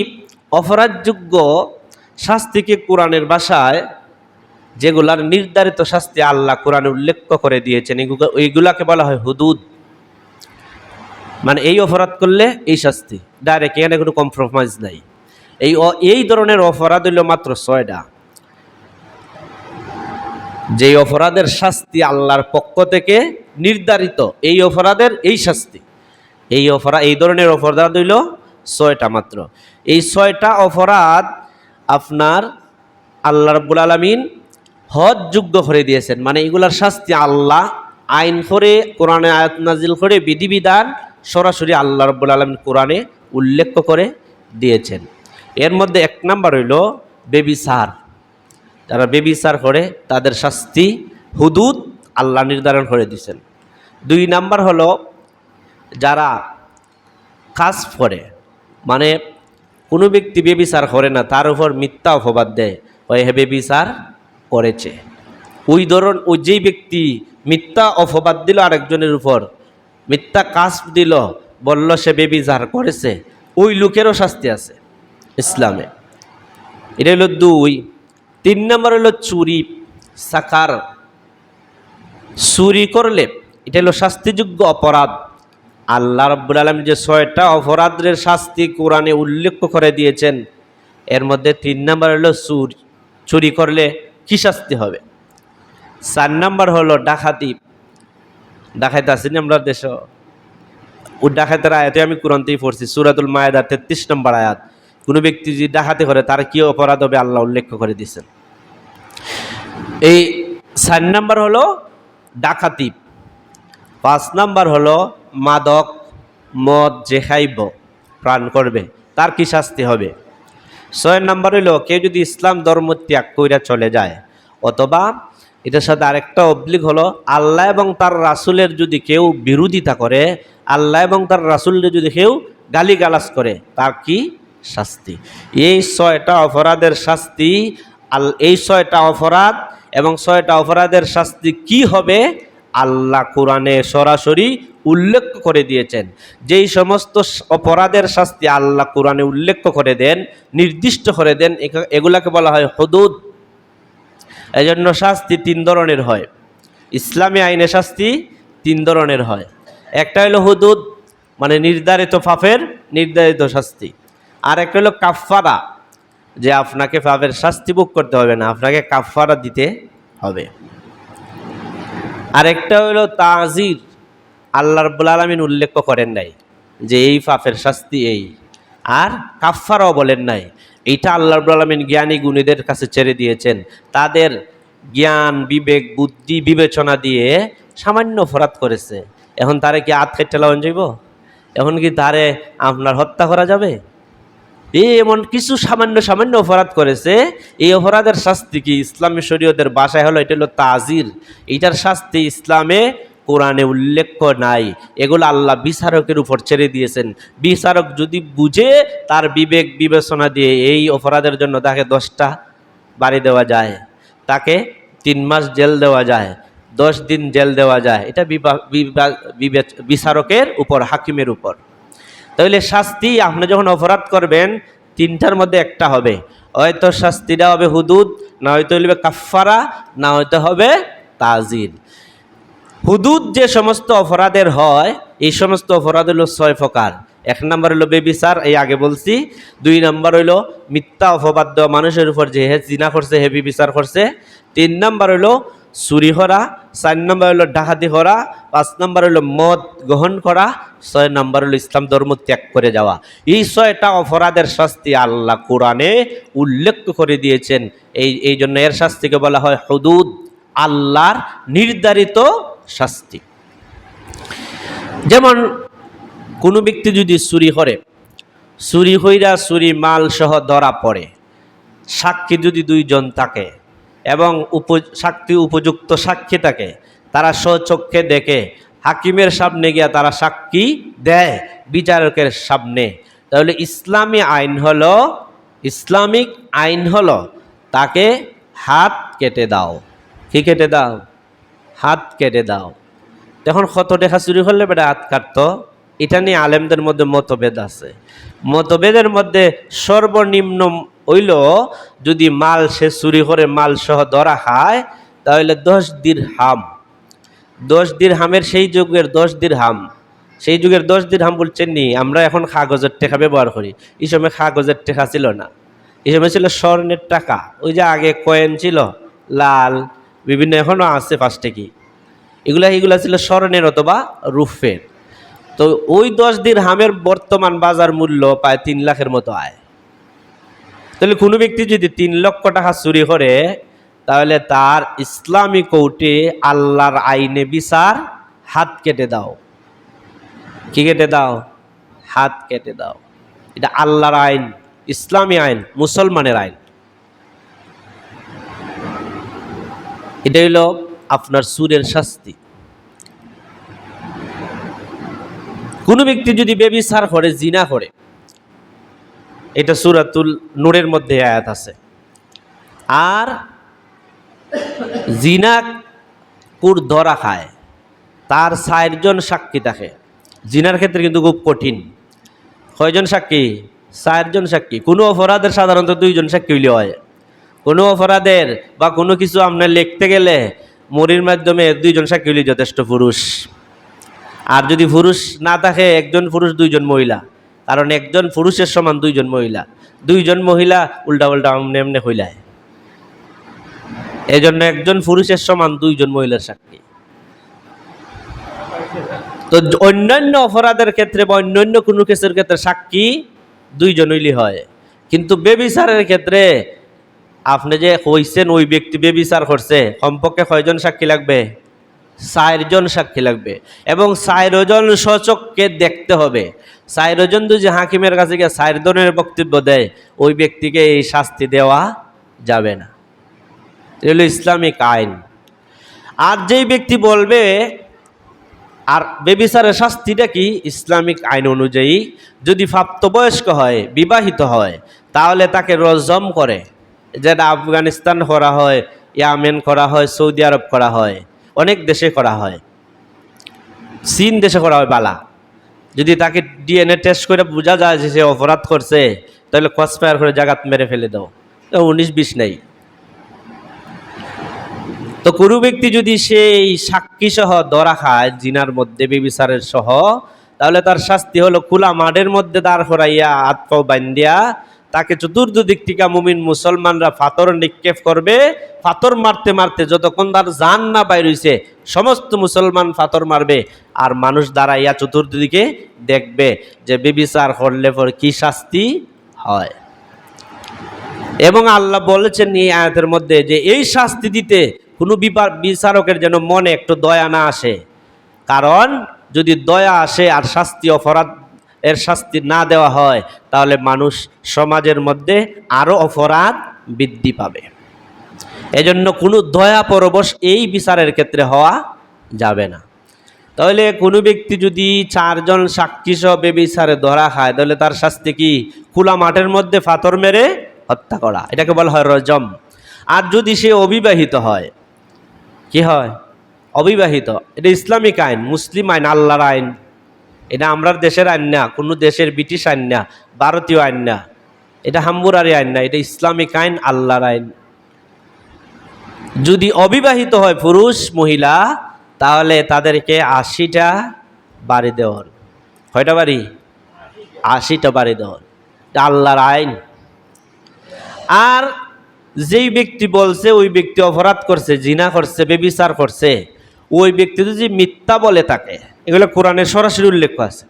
অপরাধযোগ্য শাস্তিকে কোরআনের ভাষায় যেগুলার নির্ধারিত শাস্তি আল্লাহ কোরআনে উল্লেখ করে দিয়েছেন এইগুলাকে বলা হয় হুদুদ। মানে এই অপরাধ করলে এই শাস্তি, ডাইরেক্ট, এখানে কোনো কম্প্রোমাইজ নাই। এই ধরনের অপরাধ হইল মাত্র 6টা, যেই অপরাধের শাস্তি আল্লাহর পক্ষ থেকে নির্ধারিত, এই অপরাধের এই শাস্তি, এই ধরনের অপরাধ হইল 6টা মাত্র। এই 6টা অপরাধ আপনার আল্লাহ রাব্বুল আলামিন হদযোগ্য করে দিয়েছেন। মানে এগুলার শাস্তি আল্লাহ আইন করে, কোরআনে আয়াত নাজিল করে, বিধিবিধান সরাসরি আল্লাহ রাব্বুল আলামিন কোরআনে উল্লেখ করে দিয়েছেন। এর মধ্যে 1 নাম্বার হইল বেবিচার। যারা বেবিচার করে তাদের শাস্তি হুদুদ আল্লাহ নির্ধারণ করে দিয়েছেন। 2 নাম্বার হলো যারা কাজ করে, মানে কোনো ব্যক্তি বেবিচার করে না, তার উপর মিথ্যা অপবাদ দেয়, ওই হে বেবিচার করেছে। ওই যেই ব্যক্তি মিথ্যা অপবাদ দিল আরেকজনের উপর, মিথ্যা কাজ দিল, বলল সে বেবিচার করেছে, ওই লোকেরও শাস্তি আছে ইসলামে। এটা হলো 2। 3 নম্বর হলো চুরি, সাকার। চুরি করলে এটা হলো শাস্তিযোগ্য অপরাধ। আল্লাহ রাব্বুল আলামিন যে 6টা অপরাধের শাস্তি কোরআনে উল্লেখ করে দিয়েছেন, এর মধ্যে 3 নম্বর হলো চুরি করলে কি শাস্তি হবে। 4 নম্বর হলো ডাকাতি। ডাকাইতে আসেনি আমরা দেশ, ও ডাকাতের আয়াতে আমি কোরআনতেই পড়ছি, সূরাতুল মায়েদা 33 নম্বর আয়াত। কোনো ব্যক্তি যদি ডাকাতি করে তার কি অপরাধ হবে আল্লাহ উল্লেখ করে দিয়েছেন। এই 4 নম্বর হলো ডাকাতি। 5 নম্বর হলো মাদক, মদ যে খাইব, প্রাণ করবে, তার কি শাস্তি হবে। 6 নম্বর হইল কেউ যদি ইসলাম ধর্ম ত্যাগ কইরা চলে যায়, অথবা এটার সাথে আরেকটা অবলিক হলো আল্লাহ এবং তার রাসূলের যদি কেউ বিরোধিতা করে, আল্লাহ এবং তার রাসূলের যদি কেউ গালিগালাজ করে, তার কি শাস্তি। এই 6টা অপরাধের শাস্তি, এই 6টা অপরাধ এবং 6টা অপরাধের শাস্তি কি হবে আল্লাহ কোরআনে সরাসরি উল্লেখ করে দিয়েছেন। যেই সমস্ত অপরাধের শাস্তি আল্লাহ কোরআনে উল্লেখ করে দেন, নির্দিষ্ট করে দেন, এগুলাকে বলা হয় হুদুদ। এই জন্য শাস্তি 3 ধরনের হয়। ইসলামী আইনে শাস্তি 3 ধরনের হয়। একটা হলো হুদুদ, মানে নির্ধারিত পাপের নির্ধারিত শাস্তি। আর একটা হলো কাফফারা, যে আপনাকে পাপের শাস্তি ভোগ করতে হবে না, আপনাকে কাফফারা দিতে হবে। আরেকটা হলো তাজির, আল্লাহ রাব্বুল আলামিন উল্লেখ করেন নাই যে এই পাপের শাস্তি এই, আর কাফফারাও বলেন নাই। এইটা আল্লাহ রাব্বুল আলামিন জ্ঞানী গুণীদের কাছে ছেড়ে দিয়েছেন। তাদের জ্ঞান, বিবেক, বুদ্ধি, বিবেচনা দিয়ে সামান্য অপরাধ করেছে, এখন তারে কি হাত কেটে লাগানো যাইব? এখন কি তারে আপনার হত্যা করা যাবে? এমন কিছু সামান্য অপরাধ করেছে, এই অপরাধের শাস্তি কি ইসলামী শরীয়তের ভাষায় হলো এটা হলো তাজির। এইটার শাস্তি ইসলামে কোরআনে উল্লেখ নাই, এগুলো আল্লাহ বিচারকের উপর ছেড়ে দিয়েছেন। বিচারক যদি বুঝে তার বিবেক বিবেচনা দিয়ে এই অপরাধের জন্য তাকে 10টা বাড়ি দেওয়া যায়, তাকে 3 মাস জেল দেওয়া যায়, 10 দিন জেল দেওয়া যায়, এটা বিচারকের উপর, হাকিমের উপর। তাহলে শাস্তি আপনি যখন অপরাধ করবেন 3টার মধ্যে একটা হবে, হয়তো শাস্তিটা হবে হুদুদ, না হয়তো হইবে কাফফারা, না হয়তো হবে তাজির। হুদুদ যে সমস্ত অপরাধের হয়, এই সমস্ত অপরাধ হলো 6 প্রকার। 1 নম্বর হলো বেবিচার, এই আগে বলছি। 2 নম্বর হইলো মিথ্যা অপবাদ দেওয়া মানুষের উপর, যে হে জিনা করছে, হে বেবিচার করছে। 3 নম্বর হইলো চুরি করা। 4 নম্বর হলো ডাকাতি করা। 5 নম্বর হলো মদ গ্রহণ করা। 6 নম্বর হলো ইসলাম ধর্ম ত্যাগ করে যাওয়া। এই 6টা অপরাধের শাস্তি আল্লাহ কোরআনে উল্লেখ করে দিয়েছেন। এই জন্য এর শাস্তিকে বলা হয় হুদুদ, আল্লাহর নির্ধারিত শাস্তি। যেমন কোনো ব্যক্তি যদি চুরি করে, চুরি হইরা চুরি মাল সহ ধরা পড়ে, সাক্ষী যদি দুইজন থাকে এবং সাক্ষী উপযুক্ত সাক্ষী থাকে, তারা স্বচক্ষে দেখে হাকিমের সামনে গিয়া তারা সাক্ষী দেয় বিচারকের সামনে, তাহলে ইসলামিক আইন হলো তাকে হাত কেটে দাও। কি কেটে দাও? হাত কেটে দাও। তখন কত টাকা চুরি করলে বেটা হাত কাটতো, এটা নিয়ে আলেমদের মধ্যে মতভেদ আছে। মতভেদের মধ্যে সর্বনিম্ন হইল যদি মাল সে চুরি করে মাল সহ ধরা খায়, তাহলে 10 দিরহাম। 10 দিরহামের সেই যুগের 10 দিরহাম, সেই যুগের 10 দিরহাম বলছেন নি, আমরা এখন কাগজের টাকা ব্যবহার করি, এই সময় কাগজের টাকা ছিল না, এই সময় ছিল স্বর্ণের টাকা। ওই যে আগে কয়েন ছিল লাল বিভিন্ন, এখনো আছে 5 টাকি, এগুলা ছিল স্বর্ণের অথবা রূপের। তো ওই 10 দিরহামের বর্তমান বাজার মূল্য প্রায় 3 লাখের মতো আয়। তাহলে কোনো ব্যক্তি যদি 3 লক্ষ টাকা চুরি করে, তাহলে তার ইসলামী কোর্টে আল্লাহর আইনে বিচার, হাত কেটে দাও। কি কেটে দাও? হাত কেটে দাও। এটা আল্লাহর আইন, ইসলামী আইন, মুসলমানের আইন। এটা হইল আপনার চুরের শাস্তি। কোনো ব্যক্তি যদি ব্যভিচার করে, জিনা করে, এটা সূরাতুল নূরের মধ্যে আয়াত আছে। আর জিনা কুর ধরা খায়, তার 4 জন সাক্ষী থাকে। জিনার ক্ষেত্রে কিন্তু খুব কঠিন। কয়জন সাক্ষী? 4 জন সাক্ষী। কোনো অপরাধের সাধারণত 2 জন সাক্ষী হইলে হয়। কোনো অপরাধের বা কোনো কিছু আপনার লিখতে গেলে মরির মাধ্যমে 2 জন সাক্ষী হইলে যথেষ্ট, পুরুষ। আর যদি পুরুষ না থাকে, 1 জন পুরুষ 2 জন মহিলা, কারণ 1 জন পুরুষের সমান 2 জন মহিলা। 2 জন মহিলা উল্টা উল্টা এমনি হইলায়, এই জন্য 1 জন পুরুষের সমান 2 জন মহিলার সাক্ষী। তো অন্যান্য অপরাধের ক্ষেত্রে বা অন্যান্য কোনো কেসের ক্ষেত্রে সাক্ষী 2 জন হইলে হয়, কিন্তু ব্যভিচারের ক্ষেত্রে আপনি যে কইছেন ওই ব্যক্তি ব্যভিচার করছে, কমপক্ষে কয়জন সাক্ষী লাগবে? 4 জন সাক্ষী লাগবে, এবং 4 জন স্বচক্ষে দেখতে হবে। 4 জন যদি হাকিমের কাছে গিয়ে 4 জনের বক্তব্য দেয়, ওই ব্যক্তিকে এই শাস্তি দেওয়া যাবে না। এটা হলো ইসলামিক আইন। আর যেই ব্যক্তি বলবে, আর ব্যভিচারের শাস্তিটা কি? ইসলামিক আইন অনুযায়ী যদি প্রাপ্তবয়স্ক হয়, বিবাহিত হয়, তাহলে তাকে রজম করে, যেটা আফগানিস্তান করা হয়, ইয়ামেন করা হয়, সৌদি আরব করা হয়, অনেক দেশে করা হয়, চীন দেশে করা হয়। বালা যদি তাকে ডিএনএ টেস্ট করে বোঝা যায় যে সে অপরাধ করছে, তাহলে ক্রসফায়ার করে জায়গাত মেরে ফেলে দাও, 19-20 নেই। তো কোনো ব্যক্তি যদি সেই সাক্ষী সহ ধরা খায় জিনার মধ্যে, ব্যভিচারের সহ, তাহলে তার শাস্তি হলো খোলা মাঠের মধ্যে দাঁড় করাইয়া হাত পা বান্ধিয়া তাকে চতুর্দিক থেকে মুমিন মুসলমানরা পাথর নিক্ষেপ করবে। পাথর মারতে মারতে যতক্ষণ তার জান না বাইর হইছে, সমস্ত মুসলমান পাথর মারবে, আর মানুষ দাঁড়াইয়া চতুর্দিকে দেখবে যে ব্যভিচার করলে পরে কি শাস্তি হয়। এবং আল্লাহ বলেছেন এই আয়াতের মধ্যে যে এই শাস্তি দিতে কোনো বিচারকের যেন মনে একটু দয়া না আসে, কারণ যদি দয়া আসে আর অপরাধ এর শাস্তি না দেওয়া হয়, তাহলে মানুষ সমাজের মধ্যে আরো অপরাধ বৃদ্ধি পাবে। এজন্য কোনো দয়া পরবশ এই বিচারের ক্ষেত্রে হওয়া যাবে না। তাহলে কোনো ব্যক্তি যদি 4 জন সাক্ষী সহ ব্যভিচারে ধরা খায়, তাহলে তার শাস্তি কি? খোলা মাঠের মধ্যে পাথর মেরে হত্যা করা, এটাকে বলা হয় রজম। আর যদি সে অবিবাহিত হয়, কি হয়? অবিবাহিত, এটা ইসলামিক আইন, মুসলিম আইন, আল্লাহর আইন। এটা আমরা দেশের আইন না, কোনো দেশের ব্রিটিশ আইন না, ভারতীয় আইন না, এটা হাম্বুরারি আইন না, এটা ইসলামিক আইন, আল্লাহর আইন। যদি অবিবাহিত হয় পুরুষ মহিলা, তাহলে তাদেরকে 80টা বাড়ি দেওয়ার। কয়টা বাড়ি? 80টা বাড়ি দেওয়ার, এটা আল্লাহর আইন। আর যেই ব্যক্তি বলছে ওই ব্যক্তি অপরাধ করছে, জিনা করছে, ব্যভিচার করছে, ওই ব্যক্তি যদি মিথ্যা বলে থাকে, এগুলো কোরআনে সরাসরি উল্লেখ আছে।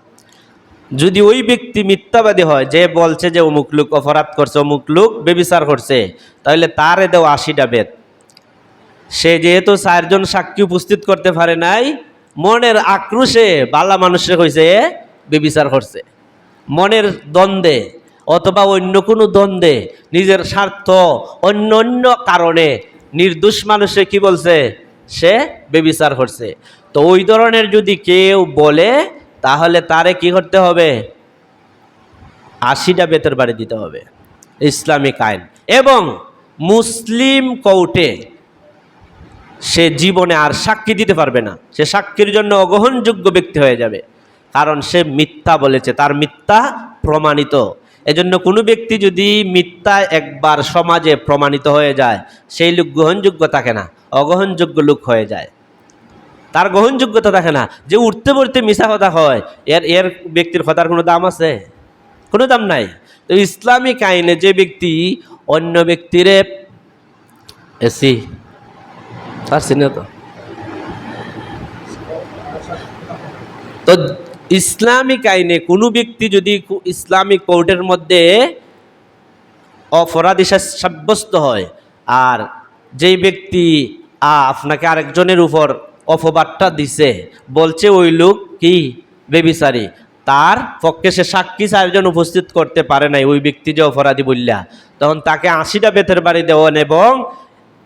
যদি ওই ব্যক্তি মিথ্যাবাদী হয়, যে বলছে যে অমুক লোক অপরাধ করছে, অমুক লোক ব্যভিচার করছে, তাহলে তারে দেও 80টা বেত। সে যেহেতু 4 জন সাক্ষী উপস্থিত করতে পারে নাই, মনের আক্রোশে বালা মানুষে কইছে এ বেবিচার করছে। মনের দ্বন্দ্বে অথবা অন্য কোনো দ্বন্দ্বে, নিজের স্বার্থ, অন্য অন্য কারণে নির্দোষ মানুষে কি বলছে, সে বেবিচার করছে। তো ওই ধরনের যদি কেউ বলে, তাহলে তারে কি করতে হবে, 80টা বেতের বাড়ি দিতে হবে, ইসলামিক আইন। এবং মুসলিম কোর্টে সে জীবনে আর সাক্ষী দিতে পারবে না, সে সাক্ষীর জন্য অগ্রহণযোগ্য ব্যক্তি হয়ে যাবে, কারণ সে মিথ্যা বলেছে, তার মিথ্যা প্রমাণিত। এজন্য কোনো ব্যক্তি যদি মিথ্যা একবার সমাজে প্রমাণিত হয়ে যায়, সেই লোক গ্রহণযোগ্য থাকে না, অগ্রহণযোগ্য লোক হয়ে যায়, তার গ্রহণযোগ্যতা থাকে না। যে উঠতে পড়তে মিছা কথা হয়, এর ব্যক্তির কথার কোনো দাম আছে? কোনো দাম নাই। তো ইসলামিক আইনে যে ব্যক্তি অন্য ব্যক্তিরে এসি পারছি না তো ইসলামিক আইনে কোনো ব্যক্তি যদি ইসলামিক কোর্টের মধ্যে অপরাধী সাব্যস্ত হয়, আর যেই ব্যক্তি আপনাকে আরেকজনের উপর অপবাদটা দিছে, বলছে ওই লোক কি বেবিচারী, তার পক্ষে সে সাক্ষী 4 জন উপস্থিত করতে পারে নাই, ওই ব্যক্তি যে অপরাধী বললা, তখন তাকে 80টা বেতের বাড়ি দেওয়ান, এবং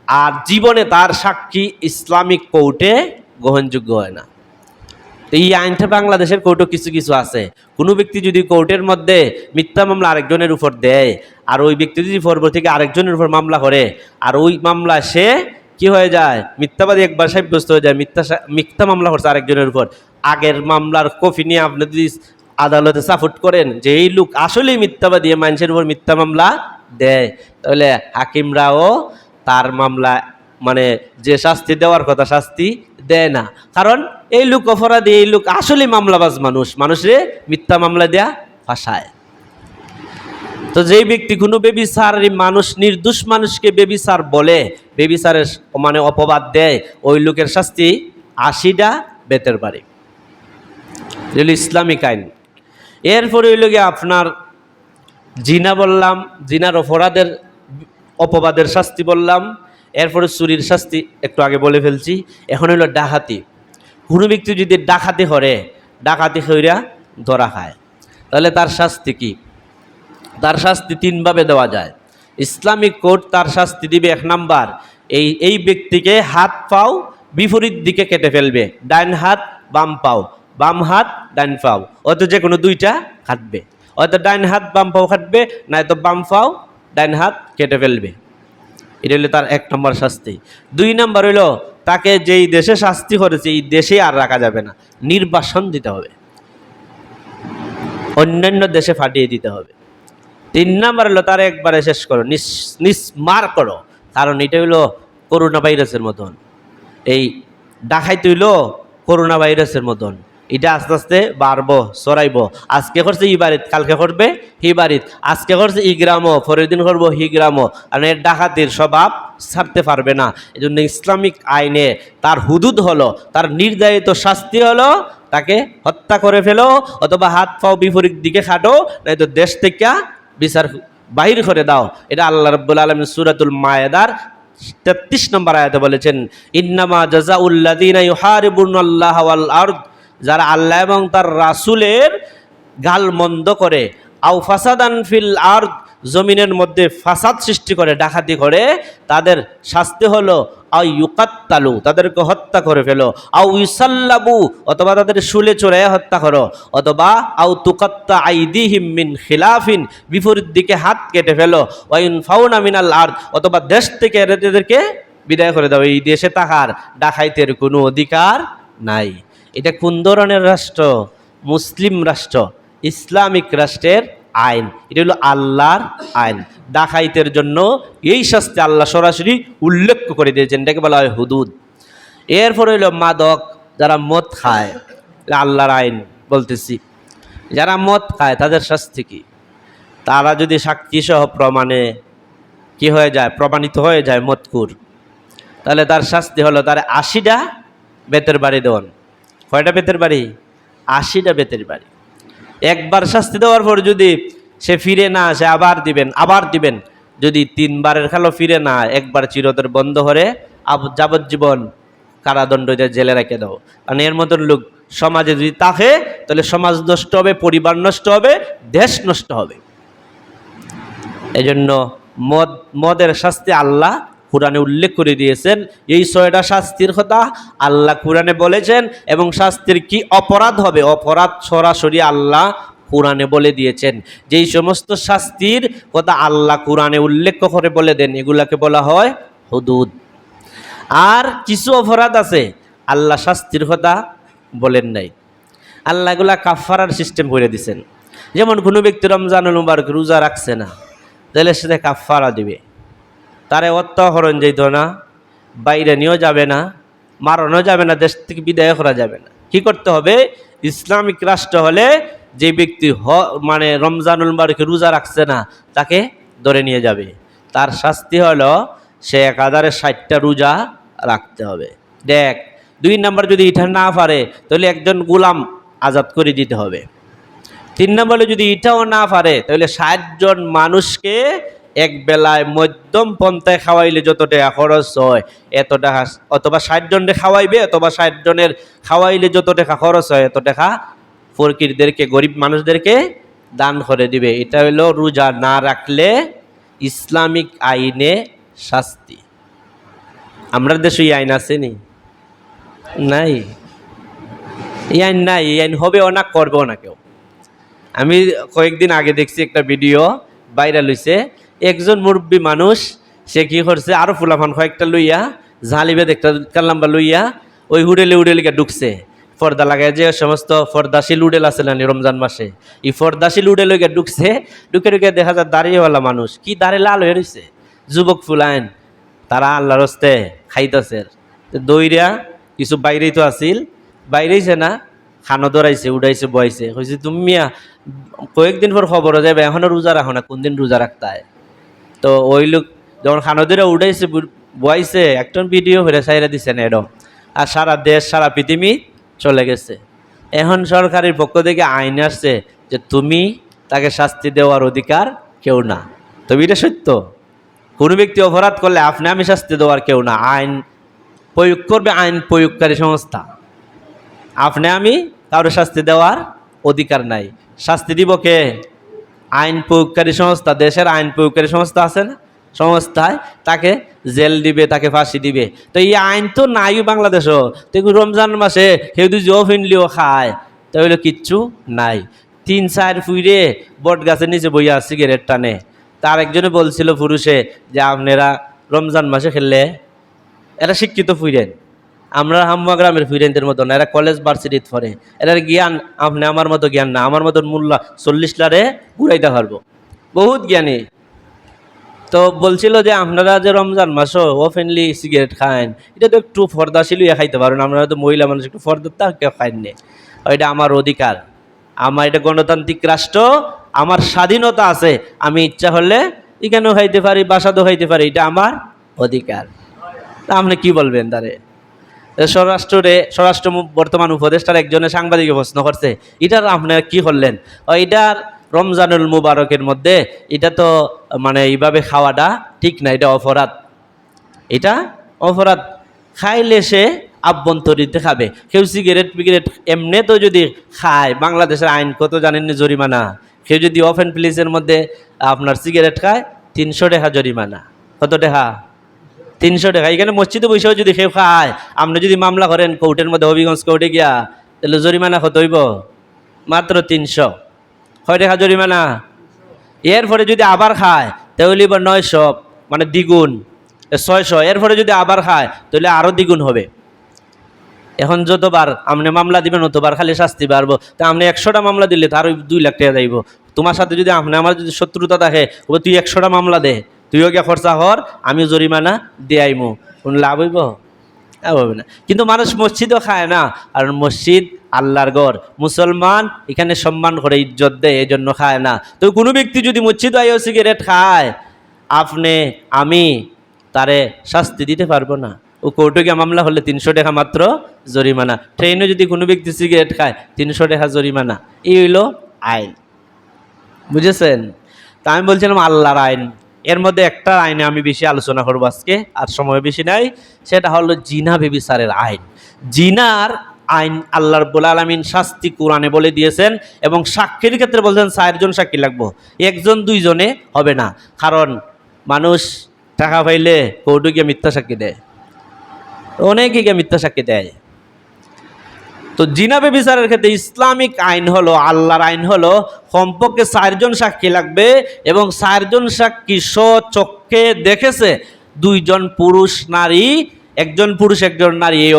আর জীবনে তার সাক্ষী ইসলামিক কোর্টে গ্রহণযোগ্য হয় না। এই আইনটা বাংলাদেশের কোর্টও কিছু কিছু আছে। কোনো ব্যক্তি যদি কোর্টের মধ্যে মিথ্যা মামলা আরেকজনের উপর দেয়, আর ওই ব্যক্তি যদি পরবর্তীতে আরেকজনের উপর মামলা করে, আর ওই মামলা সে কি হয়ে যায়, মিথ্যাবাদী একবার সাব্যস্ত হয়ে যায়, মিথ্যা মামলা করছে আরেকজনের উপর, আগের মামলার কপি নিয়ে আপনি যদি আদালতে সাপোর্ট করেন যে এই লোক আসলেই মিথ্যাবাদী, মানুষের উপর মিথ্যা মামলা দেয়, তাহলে হাকিমরাও তার মামলা মানে যে শাস্তি দেওয়ার কথা শাস্তি দেয় না, কারণ এই লোক অপরাধী, এই লোক আসলে মামলাবাজ মানুষ, মানুষে মিথ্যা মামলা দেয়া ফাঁসায়। তো যেই ব্যক্তি কোনো বেবিচারী মানুষ, নির্দোষ মানুষকে বেবিচার বলে, বেবিচারের মানে অপবাদ দেয়, ওই লোকের শাস্তি 80টা বেতের বাড়ি, ইসলামিক আইন। এরপরে হইল গিয়ে আপনার জিনা বললাম, জিনার অপবাদের শাস্তি বললাম, এরপরে চুরির শাস্তি একটু আগে বলে ফেলছি। এখন হইল ডাকাতি। কোনো ব্যক্তি যদি ডাকাতি করে, ডাকাতি হইরা ধরা খায়, তাহলে তার শাস্তি কি? তার শাস্তি 3 ভাবে দেওয়া যায়। ইসলামিক কোর্ট তার শাস্তি দিবে, 1 নাম্বার, এই ব্যক্তিকে হাত পাও বিপরীত দিকে কেটে ফেলবে, ডান হাত বাম পাও, বাম হাত ডান পাও, হয়তো যে কোনো 2টা কাটবে, হয়তো ডান হাত বাম পাও কাটবে, নয়তো বাম পাও ডান হাত কেটে ফেলবে। এটা হলো তার 1 নম্বর শাস্তি। 2 নম্বর হইল তাকে যেই দেশে শাস্তি করেছে এই দেশে আর রাখা যাবে না, নির্বাসন দিতে হবে, অন্যান্য দেশে পাঠিয়ে দিতে হবে। 3 নম্বর হলো তার একবারে শেষ করো, নিস্মার করো, কারণ এটা হইলো করোনা ভাইরাসের মতন, এই ডাকাইতে হইলো করোনা ভাইরাসের মতন, এটা আস্তে আস্তে বাড়বো, ছড়াইব। আজকে করছে ই বাড়িত, কালকে করবে হি বাড়িত, আজকে করছে ই গ্রামও, পরের দিন করবো হি গ্রামও, আর এর ডাকাতির স্বভাব ছাড়তে পারবে না। এই জন্য ইসলামিক আইনে তার হুদুদ হলো, তার নির্ধারিত শাস্তি হলো তাকে হত্যা করে ফেলো, অথবা হাত পাও বিপরীত দিকে খাটো, নয়তো দেশ থেকে বিচার বাহির করে দাও। এটা আল্লাহ রাব্বুল আলামিন সূরাতুল মায়েদার 33 নম্বর আয়াতে বলেছেন, ইন্নামা জাযাউল্লাযীনা ইউহারিবুনাল্লাহা ওয়াল আরদ, যারা আল্লাহ এবং তার রাসূলের গালমন্দ করে, আও ফাসাদান ফিল আরদ, জমিনের মধ্যে ফাসাদ সৃষ্টি করে, ডাকাতি করে, তাদের শাস্তি হলো আও ইউকাত্তালু, তাদেরকে হত্যা করে ফেলো, আও ইউসাল্লাবু, অথবা তাদের শুলে চড়াইয়া হত্যা করো, অথবা আও তুকাত্তা আইদিহিম মিন খিলাফিন, বিপরীত দিকে হাত কেটে ফেলো, ওয়া ইনফাউনা মিনাল আরদ, অথবা দেশ থেকে এদেরকে বিদায় করে দাও। এই দেশে থাকার ডাকাইতের কোনো অধিকার নাই। এটা কোন ধরনের রাষ্ট্র? মুসলিম রাষ্ট্র, ইসলামিক রাষ্ট্রের আইন। এটা হলো আল্লাহর আইন। ডাকাইতের জন্য এই শাস্তি আল্লাহ সরাসরি উল্লেখ করে দিয়েছেন, এটাকে বলা হয় হুদুদ। এরপর হইল মাদক, যারা মদ খায়, আল্লাহর আইন বলতেছি, যারা মদ খায় তাদের শাস্তি কি? তারা যদি সাক্ষী সহ প্রমাণে কি হয়ে যায়, প্রমাণিত হয়ে যায় মদকুর, তাহলে তার শাস্তি হলো তার 80টা বেতের বাড়ি দেওয়ান। কয়টা বেতের বাড়ি? 80টা বেতের বাড়ি। একবার শাস্তি দেওয়ার পর যদি সে ফিরে না আসে, আবার দিবেন, আবার দিবেন। যদি 3 বারের খেলো ফিরে না, একবার চিরতর বন্ধ করে যাবজ্জীবন কারাদণ্ড দিয়ে জেলে রেখে দাও। কারণ এর মতন লোক সমাজে যদি থাকে তাহলে সমাজ নষ্ট হবে, পরিবার নষ্ট হবে, দেশ নষ্ট হবে। এজন্য মদের শাস্তি আল্লাহ কুরআনে উল্লেখ করে দিয়েছেন। এই 6টা শাস্তির কথা আল্লাহ কুরআনে বলেছেন এবং শাস্তির কি অপরাধ হবে, অপরাধ সরাসরি আল্লাহ কুরআনে বলে দিয়েছেন। যেই সমস্ত শাস্তির কথা আল্লাহ কুরআনে উল্লেখ করে বলে দেন এগুলাকে বলা হয় হুদুদ। আর কিছু অপরাধ আছে আল্লাহ শাস্তির কথা বলেন নাই, আল্লাহ এগুলা কাফারার সিস্টেম করে দিয়েছেন। যেমন কোনো ব্যক্তি রমজানুল মুবারক রোজা রাখছে না, তাহলে সেটা কাফারা দিবে। তারে অত্যাহরণ যেত না, বাইরে নিয়েও যাবে না, মারানো যাবে না, দেশ থেকে বিদায় করা যাবে না। কি করতে হবে? ইসলামিক রাষ্ট্র হলে যে ব্যক্তি মানে রমজানুল মুবারকে রোজা রাখছে না তাকে ধরে নিয়ে যাবে। তার শাস্তি হলো সে 1060টা রোজা রাখতে হবে। দেখ, 2 নম্বর যদি এটা না পারে তাহলে একজন গোলাম আজাদ করে দিতে হবে। 3 নম্বরে যদি এটাও না পারে তাহলে 60 জন মানুষকে এক বেলায় মধ্যম পন্থায় খাওয়াইলে যত টাকা খরচ হয় এত টাকা, অথবা 60 জনকে খাওয়াইবে, অথবা 60 জনের খাওয়াইলে যত টাকা খরচ হয় এত টাকা ফকিরদেরকে, গরিব মানুষদেরকে দান করে দিবে। এটা হলো রোজা না রাখলে ইসলামিক আইনে শাস্তি। আমরা দেশে এই আইন আসেনি? নাই, এই আইন নাই। এই আইন হবেও না, করবেও না কেউ। আমি কয়েকদিন আগে দেখছি একটা ভিডিও ভাইরাল হইছে, একজন মুরব্বী মানুষ সে কি করছে, আরো ফুলাফান কয়েকটা লইয়া ঝালিবেদ একটা কাল্লাম্বা লইয়া ওই উডেলে ঢুকছে। পর্দা লাগায়, যে সমস্ত পর্দাশীল উডেল আছে না রমজান মাসে, এই পর্দাশীল উডেল ঢুকছে। ঢুকে দেখা যায় দাঁড়িয়েওয়ালা মানুষ, কি দাঁড়িয়ে লাল হয়ে রয়েছে, যুবক ফুলাইন, তারা আল্লাহর হস্তে খাইতেছে। দইরা কিছু বাইরেই তো আসিল, বাইরেইছে না, খানো দৌড়াইছে, উড়াইছে, বয়াইছে, হয়েছে তুমি মিয়া কয়েকদিন পর খবর যাবে এখনো রোজা রাখো না, কোন দিন রোজা রাখতে হয়। তো ওই লোক যখন খানো দৌড়া উড়াইছে বয়াইছে, একটা ভিডিও হয়ে সাইরা দিছে না এরকম, আর সারা দেশ সারা পৃথিবী চলে গেছে। এখন সরকারের পক্ষ থেকে আইন আসছে যে তুমি তাকে শাস্তি দেওয়ার অধিকার কেউ না। তবে এটা সত্য, কোনো ব্যক্তি অপরাধ করলে আপনি আমি শাস্তি দেওয়ার কেউ না, আইন প্রয়োগ করবে আইন প্রয়োগকারী সংস্থা। আপনি আমি কারো শাস্তি দেওয়ার অধিকার নাই। শাস্তি দিব কে? আইন প্রয়োগকারী সংস্থা। দেশের আইন প্রয়োগকারী সংস্থা আছে না, সংস্থায় তাকে জেল দিবে, তাকে ফাঁসি দিবে। তো এই আইন তো নাই বাংলাদেশও। তো রমজান মাসে কেউ যদি জো ফিনলিও খায় তাহলে কিচ্ছু নাই। 3-4 ফুইরে বট গাছের নিচে বইয়া সিগারেট টানে। তার একজনে বলছিল পুরুষে যে আপনারা রমজান মাসে খেললে, এরা শিক্ষিত ফুইরেন, আমরা হাম্মা গ্রামের ফিরেনদের মতো না, এরা কলেজ ভার্সিটিত পড়ে, এরার জ্ঞান আপনি আমার মতো জ্ঞান না, আমার মতন মোল্লা 40 লারে ঘুরাইতে পারবো, বহুত জ্ঞানী। তো বলছিল যে আপনারা যে রমজান মাসও ওপেনলি সিগারেট খান, এটা তো একটু ফর্দাশীল খাইতে পারেন, আপনারা তো মহিলা মানুষ একটু ফর্দা কেউ খাইননি, এটা আমার অধিকার, আমার এটা গণতান্ত্রিক রাষ্ট্র, আমার স্বাধীনতা আছে, আমি ইচ্ছা হলে এখানেও খাইতে পারি, বাসাতেও খাইতে পারি, এটা আমার অধিকার। তা আপনি কি বলবেন তারে? স্বরাষ্ট্র বর্তমান উপদেষ্টার একজনের সাংবাদিকে প্রশ্ন করছে, এটার আপনার কি করলেন? এটার রমজানুল মুবারকের মধ্যে এটা তো মানে এইভাবে খাওয়াটা ঠিক না, এটা অপরাধ, এটা অপরাধ। খাইলে সে আভ্যন্তরীতে খাবে। কেউ সিগারেট ফিগারেট এমনি তো যদি খায়, বাংলাদেশের আইন কত জানেননি জরিমানা? কেউ যদি ওপেন প্লেসের মধ্যে আপনার সিগারেট খায় 300 টাকা জরিমানা। কত টাকা? 300 টাকা। এখানে মসজিদে বসেও যদি কেউ খায়, আপনি যদি মামলা করেন কোর্টের মধ্যে, হবিগঞ্জ কোর্টে গিয়া, তাহলে জরিমানা কত হইব? মাত্র 300। কয় টাকা জরিমানা? এরপরে যদি আবার খায় তাহলে 900, মানে দ্বিগুণ, 600। এরপরে যদি আবার খায় তাহলে আরও দ্বিগুণ হবে। এখন যতবার আপনি মামলা দিবেন অতবার খালি শাস্তি বাড়বো। তা আপনি 100টা মামলা দিলে তার 2 লাখ টাকা যাইব। তোমার সাথে যদি আপনি আমার যদি শত্রুতা থাকে, তুই 100টা মামলা দে, তুইও গিয়ে খরচা হর, আমিও জরিমানা দিয়ে আইমু, কোনো লাভ হইব? হবে না। কিন্তু মানুষ মসজিদও খায় না, আর মসজিদ আল্লাহর ঘর, মুসলমান এখানে সম্মান করে, ইজ্জত দেয়, এই জন্য খায় না। তো কোনো ব্যক্তি যদি মসজিদ আইও সিগারেট খায়, আপনি আমি তারে শাস্তি দিতে পারবো না। ও কোর্টে গিয়ে মামলা হলে 300 টাকা মাত্র জরিমানা। ট্রেনে যদি কোনো ব্যক্তি সিগারেট খায় 300 টাকা জরিমানা। এই হইল আইন, বুঝেছেন? তা আমি বলছিলাম আল্লাহর আইন, এর মধ্যে একটা আইনে আমি বেশি আলোচনা করবো আজকে, আর সময় বেশি নাই। সেটা হলো জিনা বেবিচারের আইন। জিনার আইন আল্লাহ রাব্বুল আলামিন শাস্তি কোরআনে বলে দিয়েছেন, এবং সাক্ষীর ক্ষেত্রে বলছেন 4 জন সাক্ষী লাগবো, 1 জন 2 জনে হবে না। কারণ মানুষ টাকা পাইলে কোর্টে গিয়ে মিথ্যা সাক্ষী দেয়, অনেকে গিয়ে মিথ্যা সাক্ষী দেয়। তো জিনা বেবিচারের ক্ষেত্রে ইসলামিক আইন হলো, আল্লাহর আইন হলো, কমপক্ষে 4 জন সাক্ষী লাগবে, এবং 4 জন সাক্ষী স্বচক্ষে দেখেছে 2 জন পুরুষ নারী, 1 জন পুরুষ 1 জন নারী এই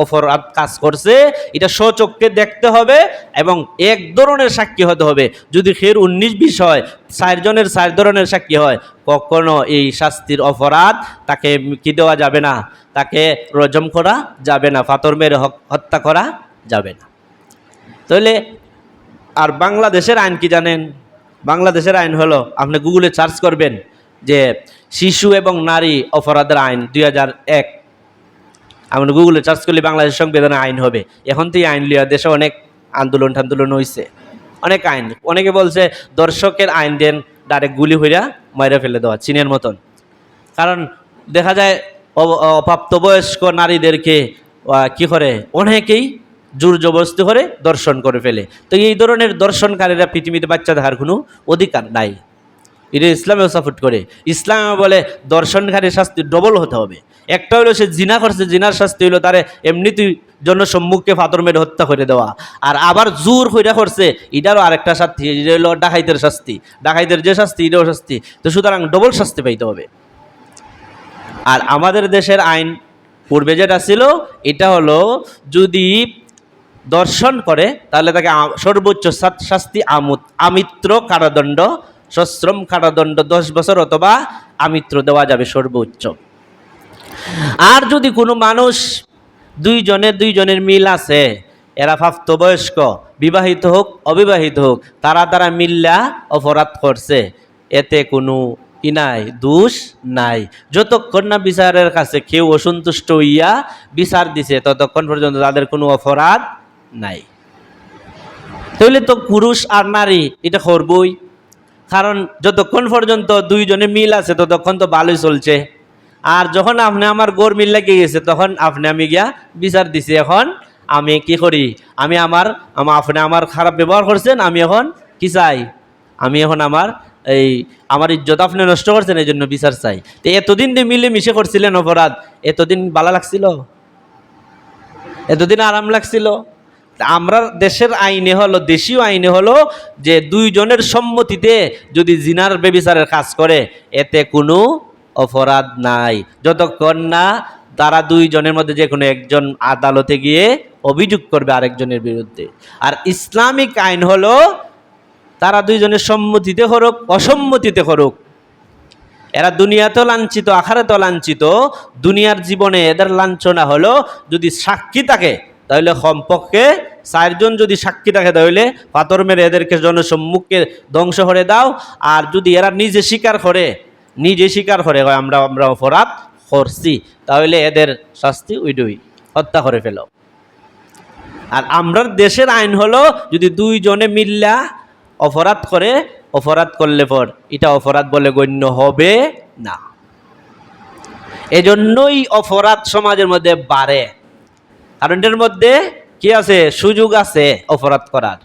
অপরাধ কাজ করছে, এটা স্বচক্ষে দেখতে হবে, এবং 1 ধরনের সাক্ষী হতে হবে। যদি খের 19-20 হয়, 4 জনের 4 ধরনের সাক্ষী হয়, কখনো এই শাস্তির অপরাধ তাকে কি দেওয়া যাবে না, তাকে রজম করা যাবে না, পাথর মেরে হত্যা করা যাবে না। তাহলে আর বাংলাদেশের আইন কি জানেন? বাংলাদেশের আইন হলো, আপনি গুগলে সার্চ করবেন যে শিশু এবং নারী অপরাধের আইন 2001, আপনি গুগলে সার্চ করলে বাংলাদেশ সংবিধানের আইন হবে। এখন তো এই আইন লিয়া দেশে অনেক আন্দোলন হয়েছে, অনেক আইন। অনেকে বলছে দর্শকের আইন দেন, ডাইরেক্ট গুলি হইয়া মাইরা ফেলে দেওয়া, চীনের মতন। কারণ দেখা যায় অপ্রাপ্তবয়স্ক নারীদেরকে কি করে, অনেকেই জোর জবরদস্তি করে দর্শন করে ফেলে। তো এই ধরনের দর্শনকারীরা পৃথিবীতে বাচ্চা দেখার কোনো অধিকার নাই, এটা ইসলামেও সাপোর্ট করে। ইসলামে বলে দর্শনকারীর শাস্তি ডবল হতে হবে। একটা হলো সে জিনা করছে, জিনার শাস্তি হলো তারে এমনিতেই জনসম্মুখে পাথর মেরে হত্যা করে দেওয়া, আর আবার জোর হইরা করছে, এটারও আরেকটা শাস্তি, এটা হলো ডাকাইতের শাস্তি। ডাকাইতের যে শাস্তি, এটাও শাস্তি। তো সুতরাং ডবল শাস্তি পাইতে হবে। আর আমাদের দেশের আইন পূর্বে যেটা ছিল, এটা হলো যদি দর্শন করে তাহলে তাকে সর্বোচ্চ শাস্তি আমৃত্যু কারাদণ্ড, সশ্রম কারাদণ্ড 10 বছর, অথবা আমৃত্যু দেওয়া যাবে সর্বোচ্চ। আর যদি কোনো মানুষ 2 জনের মিল আছে, এরা প্রাপ্তবয়স্ক, বিবাহিত হোক অবিবাহিত হোক, তারা মিল্লা অপরাধ করছে, এতে কোনো নাই, দোষ নাই। যতক্ষণ না বিচারের কাছে কেউ অসন্তুষ্ট হইয়া বিচার দিছে, ততক্ষণ পর্যন্ত তাদের কোনো অপরাধ নাই। তাহলে তো পুরুষ আর নারী এটা করবই, কারণ যতক্ষণ পর্যন্ত 2 জনের মিল আছে ততক্ষণ তো ভালোই চলছে। আর যখন আপনি আমার গোর মিল লেগে গেছে, তখন আপনি আমি গিয়া বিচার দিছি, এখন আমি কি করি, আপনি আমার খারাপ ব্যবহার করছেন, আমি এখন কি চাই, আমি এখন আমার ইজ্জত আপনি নষ্ট করছেন, এই জন্য বিচার চাই। তো এতদিন মিলে মিশে করছিলেন অপরাধ, এতদিন ভালো লাগছিল, এতদিন আরাম লাগছিল। আমরা দেশের আইনে হলো, দেশীয় আইনে হলো যে 2 জনের সম্মতিতে যদি জিনার বেবিচারের কাজ করে, এতে কোনো অপরাধ নাই, যতক্ষণ না তারা 2 জনের মধ্যে যে কোনো একজন আদালতে গিয়ে অভিযোগ করবে আরেকজনের বিরুদ্ধে। আর ইসলামিক আইন হলো তারা 2 জনের সম্মতিতে করুক, অসম্মতিতে করুক, এরা দুনিয়াতেও লাঞ্ছিত, আখিরাতেও লাঞ্ছিত। দুনিয়ার জীবনে এদের লাঞ্ছনা হলো যদি সাক্ষী থাকে, তাহলে কমপক্ষে 4 জন যদি সাক্ষী থাকে, তাহলে পাথর মেরে এদেরকে জনসম্মুখে ধ্বংস করে দাও। আর যদি এরা নিজে স্বীকার করে আমরা অপরাধ করছি, তাহলে এদের শাস্তি উইডুই, হত্যা করে ফেলো। আর আমরা দেশের আইন হলো যদি 2 জনে মিল্লা অপরাধ করলে পর এটা অপরাধ বলে গণ্য হবে না। এজন্যই অপরাধ সমাজের মধ্যে বাড়ে, কারণ এর মধ্যে কি আছে, সুযোগ আছে অপরাধ করার।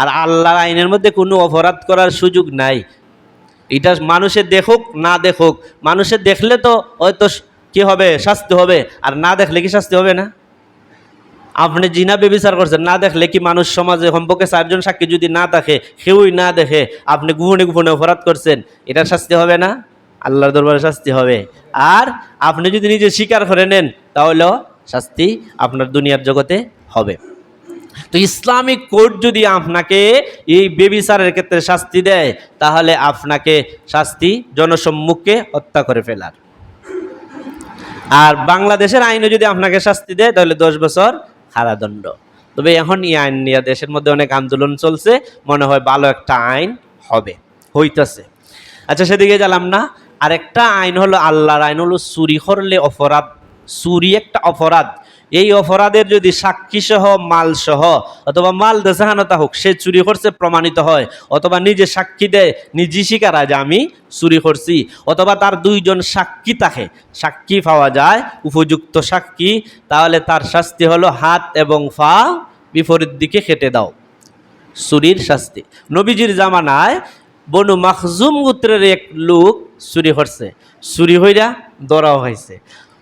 আর আল্লাহর আইনের মধ্যে কোনো অপরাধ করার সুযোগ নাই। এটা মানুষে দেখুক না দেখুক, মানুষে দেখলে তো হয়তো কি হবে, শাস্তি হবে, আর না দেখলে কি শাস্তি হবে না? আপনি জিনা বেবিচার করছেন, না দেখলে কি মানুষ সমাজে কমপক্ষে 4 জন সাক্ষী যদি না থাকে, কেউই না দেখে, আপনি গোপনে অপরাধ করছেন, এটার শাস্তি হবে না? আল্লাহর দরবারে শাস্তি হবে। আর আপনি যদি নিজে স্বীকার করে নেন, তাহলেও শাস্তি আপনার দুনিয়ার জগতে হবে। তো ইসলামিক কোর্ট যদি আপনাকে এই বেবিচারের ক্ষেত্রে শাস্তি দেয়, তাহলে আপনাকে শাস্তি জনসম্মুখে হত্যা করে ফেলার। আর বাংলাদেশের আইনে যদি আপনাকে শাস্তি দেয়, তাহলে 10 বছর কারাদণ্ড। তবে এখন এই আইন নিয়ে দেশের মধ্যে অনেক আন্দোলন চলছে, মনে হয় ভালো একটা আইন হইতেছে। আচ্ছা, সেদিকে গেলাম না। আরেকটা আইন হলো আল্লাহর আইন হলো চুরি করলে অপরাধ। চুরি একটা অপরাধ, এই অপরাধের যদি সাক্ষী সহ মাল সহ অথবা মাল দেশাহানতা হোক, সে চুরি করছে প্রমাণিত হয়, অথবা নিজে সাক্ষী দেয়, নিজে স্বীকার হয় যে আমি চুরি করছি, অথবা তার দুইজন সাক্ষী থাকে, সাক্ষী পাওয়া যায় উপযুক্ত সাক্ষী, তাহলে তার শাস্তি হলো হাত এবং পা বিপরীত দিকে কেটে দাও, চুরির শাস্তি। নবীজির জামানায় বনু মাখজুম গোত্রের এক লোক চুরি করছে, চুরি হইরা ধরাও হয়েছে,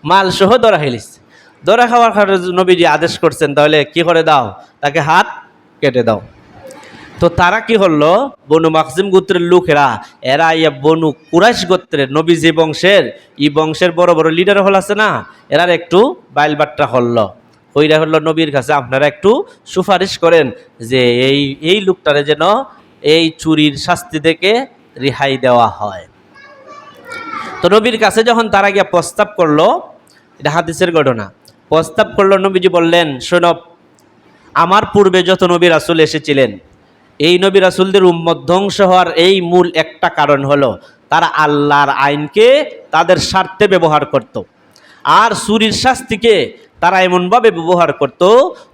মাল সহ ধরা হইলিছে। ধরা খাওয়ার কারণে নবীজি আদেশ করছেন তাহলে কি করে দাও, তাকে হাত কেটে দাও। তো তারা কি হলো, বনু মাখজুম গোত্রের লোকেরা, এরা ইয়া বনু কুরাইশ গোত্রের নবীজি বংশের, এই বংশের বড় বড় লিডার হল আছে না, এরা একটু বাইলবাট্টা হলো, ওইরা হলো নবীর কাছে আপনারা একটু সুপারিশ করেন যে এই লোকটারে যেন এই চুরির শাস্তি থেকে রেহাই দেওয়া হয়। তো নবীর কাছে যখন তারা গিয়া প্রস্তাব করলো, এটা হাদিসের ঘটনা, প্রস্তাব করলো, নবীজি বললেন শোনো, আমার পূর্বে যত নবী রাসূল এসেছিলেন, এই নবী রাসূলদের উম্মত ধ্বংস হওয়ার এই মূল একটা কারণ হলো তারা আল্লাহর আইনকে তাদের স্বার্থে ব্যবহার করত। আর চুরির শাস্তিকে তারা এমনভাবে ব্যবহার করত,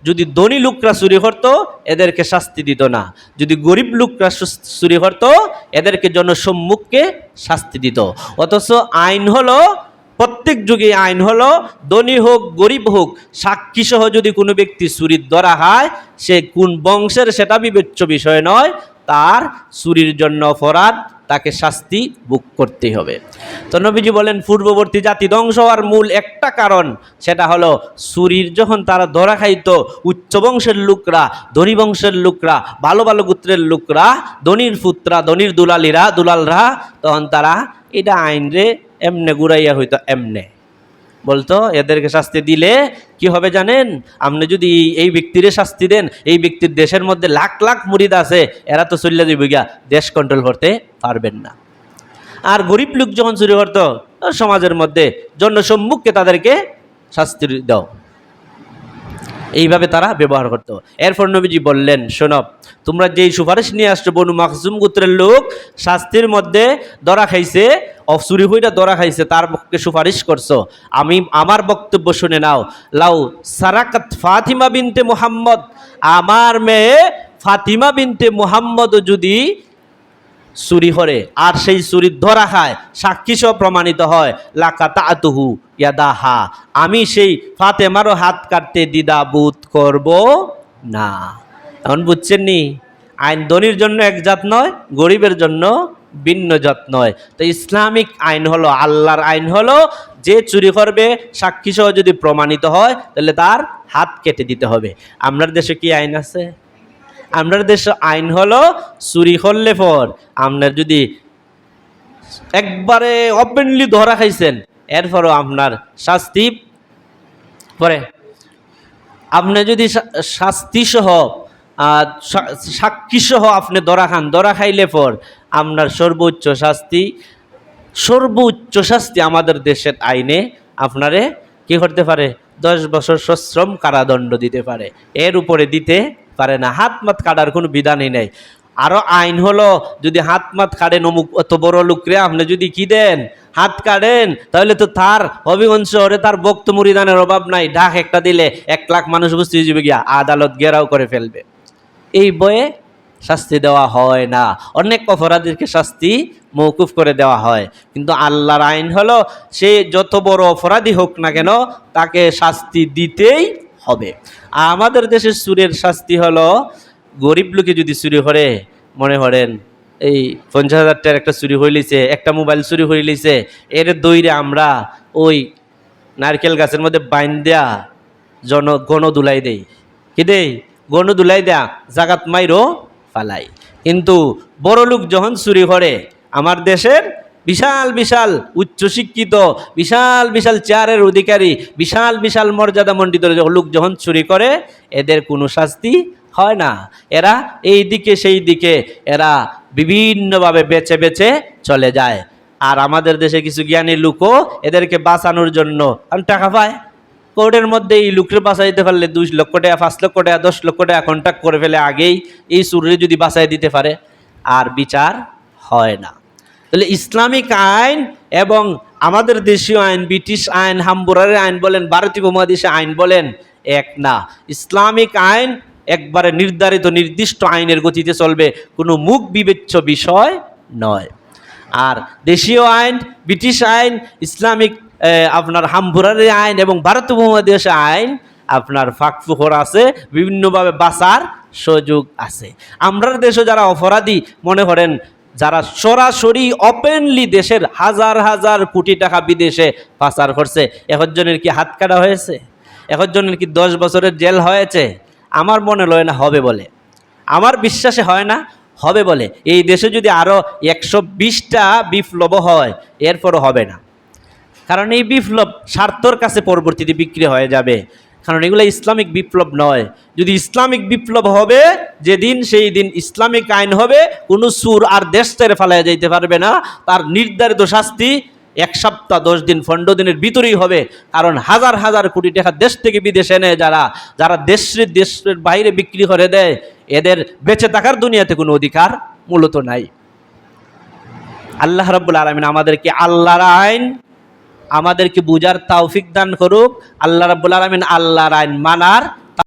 যদি ধনী লোকরা চুরি করত এদেরকে শাস্তি দিত না, যদি গরিব লোকরা চুরি করত এদেরকে জনসম্মুখে শাস্তি দিত। অথচ আইন হলো, প্রত্যেক যুগে আইন হলো, ধনী হোক গরিব হোক, সাক্ষী সহ যদি কোনো ব্যক্তি চুরির ধরা হয়, সে কোন বংশের সেটা বিবেচ্য বিষয় নয়, তার চুরির জন্য অপরাধ, তাকে শাস্তি ভোগ করতে হবে। তো নবীজি বলেন পূর্ববর্তী জাতি ধ্বংস হওয়ার মূল একটা কারণ, সেটা হলো চুরির যখন তারা ধরা খাইতো, উচ্চ বংশের লোকরা, ধনী বংশের লোকরা, ভালো ভালো গোত্রের লোকরা, ধনীর পুত্রা, ধনীর দুলালরা, তখন তারা এটা আইন রে এমনে ঘুরাইয়া হইতো, এমনে বলতো এদেরকে শাস্তি দিলে কি হবে জানেন, আপনি যদি এই ব্যক্তিরে শাস্তি দেন, এই ব্যক্তির দেশের মধ্যে লাখ লাখ মুরিদ আছে, এরা তো চলে যাবে গিয়া, দেশ কন্ট্রোল করতে পারবেন না। আর গরিব লোক যখন চুরি করতো, সমাজের মধ্যে জনসম্মুখে তাদেরকে শাস্তি দাও, এইভাবে তারা ব্যবহার করতো। এরপর নবীজি বললেন শোনো, তোমরা যেই সুপারিশ নিয়ে আসছো, বনু মাখজুম গোত্রের লোক শাস্তির মধ্যে ধরা খাইছে, চুরি হইটা ধরা খাইছে, তার পক্ষে সুপারিশ করছো, আমার বক্তব্য শুনে নাও। লাউ সারাকাত ফাতিমা বিনতে মুহাম্মদ, আমার মেয়ে ফাতিমা বিনতে মুহাম্মদ যদি চুরি করে আর সেই চুরি ধরা খায়, সাক্ষী সহ প্রমাণিত হয়, লাকাতাতুহু ইয়াদাহা, আমি সেই ফাতেমারও হাত কাটতে দ্বিধা বোধ করব না। এখন বুঝছেন নি, আইন ধনীর জন্য এক জাত নয়, গরিবের জন্য ভিন্ন জাত নয়। তো ইসলামিক আইন হলো, আল্লাহর আইন হলো, যে চুরি করবে সাক্ষী সহ যদি প্রমাণিত হয় তাহলে তার হাত কেটে দিতে হবে। আপনার দেশে কি আইন আছে? আপনার দেশে আইন হলো চুরি করলে পর আপনার যদি একবারে ওপেনলি ধরা খাইছেন, এরপরও আপনার শাস্তি পরে, আপনি যদি শাস্তি সহ সাক্ষী সহ আপনি ধরা খান, ধরা খাইলে পর আপনার সর্বোচ্চ শাস্তি আমাদের দেশের আইনে আপনারে কি করতে পারে, 10 বছর সশ্রম কারাদণ্ড দিতে পারে, এর উপরে দিতে পারে না। হাত মাত কাটার কোনো বিধানই নেই। আরো আইন হলো, যদি হাত মাত কাটেন, অমুক অত বড় লোকরে আপনি যদি কি দেন, হাত কাটেন, তাহলে তো তার হবিগঞ্জ শহরে তার বক্ত মুরিদানের অভাব নাই, ঢাক একটা দিলে 1 লাখ মানুষ বুঝতে যাবে গিয়া, আদালত ঘেরাও করে ফেলবে। এই বয়ে শাস্তি দেওয়া হয় না, অনেক অপরাধীকে শাস্তি মওকুফ করে দেওয়া হয়। কিন্তু আল্লাহর আইন হলো, সে যত বড় অপরাধী হোক না কেন তাকে শাস্তি দিতেই হবে। আমাদের দেশের চুরের শাস্তি হলো, গরিব লোকে যদি চুরি করে, মনে করেন এই 50,000 টাকার একটা চুরি হইলিছে, একটা মোবাইল চুরি হইলিছে, এর দইরে আমরা ওই নারকেল গাছের মধ্যে বাইন দেয়া গণ দুলাই দেই, কি দেই, গণ দুলাই দেয়া জাগাত মাইরো ফালাই। কিন্তু বড় লোক যখন চুরি করে, আমার দেশের বিশাল বিশাল উচ্চশিক্ষিত, বিশাল বিশাল চেয়ারের অধিকারী, বিশাল বিশাল মর্যাদা মণ্ডিত লোক যখন চুরি করে, এদের কোনো শাস্তি হয় না। এরা এই দিকে সেই দিকে এরা বিভিন্নভাবে বেছে বেছে চলে যায়। আর আমাদের দেশে কিছু জ্ঞানী লোকও এদেরকে বাঁচানোর জন্য টাকা পায়, কোর্টের মধ্যে এই লোককে বাঁচাইতে পারলে 2 লক্ষ টাকা, 5 লক্ষ টাকা, 10 লক্ষ টাকা কন্ট্যাক্ট করে ফেলে আগেই, এই চুরি যদি বাঁচাই দিতে পারে, আর বিচার হয় না। তাহলে ইসলামিক আইন এবং আমাদের দেশীয় আইন, ব্রিটিশ আইন, হাম্বুরারের আইন বলেন, ভারতীয় উপমহাদেশে আইন বলেন, এক না। ইসলামিক আইন একবারে নির্ধারিত নির্দিষ্ট আইনের গতিতে চলবে, কোনো মুখ বিবেচ্য বিষয় নয়। আর দেশীয় আইন, ব্রিটিশ আইন, ইসলামিক আপনার হাম্বুরারের আইন এবং ভারতীয় উপমহাদেশে আইন আপনার ফাঁকফোকর আছে, বিভিন্নভাবে বাঁচার সুযোগ আছে। আমরা দেশে যারা অপরাধী মনে করেন, যারা সরাসরি ওপেনলি দেশের হাজার হাজার কোটি টাকা বিদেশে পাচার করছে, একজনের কি হাত কাটা হয়েছে? একজনের কি 10 বছরের জেল হয়েছে? আমার মনে হয় না হবে বলে, আমার বিশ্বাসে হয় না হবে বলে। এই দেশে যদি আরও 120টা বিপ্লব হয় এরপরও হবে না, কারণ এই বিপ্লব স্বার্থর কাছে পরবর্তীতে বিক্রি হয়ে যাবে, কারণ এগুলো ইসলামিক বিপ্লব নয়। যদি ইসলামিক বিপ্লব হবে যেদিন, সেই দিন ইসলামিক আইন হবে, কোনো সুর আর দেশ ছেড়ে ফেলায় যেতে পারবে না, তার নির্ধারিত শাস্তি 1 সপ্তাহ 10 দিন 15 দিনের ভিতরেই হবে। কারণ হাজার হাজার কোটি টাকা দেশ থেকে বিদেশে নেয় যারা দেশের বাইরে বিক্রি করে দেয়, এদের বেঁচে থাকার দুনিয়াতে কোনো অধিকার মূলত নাই। আল্লাহ রাব্বুল আলামিন আমাদেরকে আল্লাহর আইন আমাদেরকে বুঝার তৌফিক দান করুক। আল্লাহ রাব্বুল আলামিন আল্লাহর আইন মানার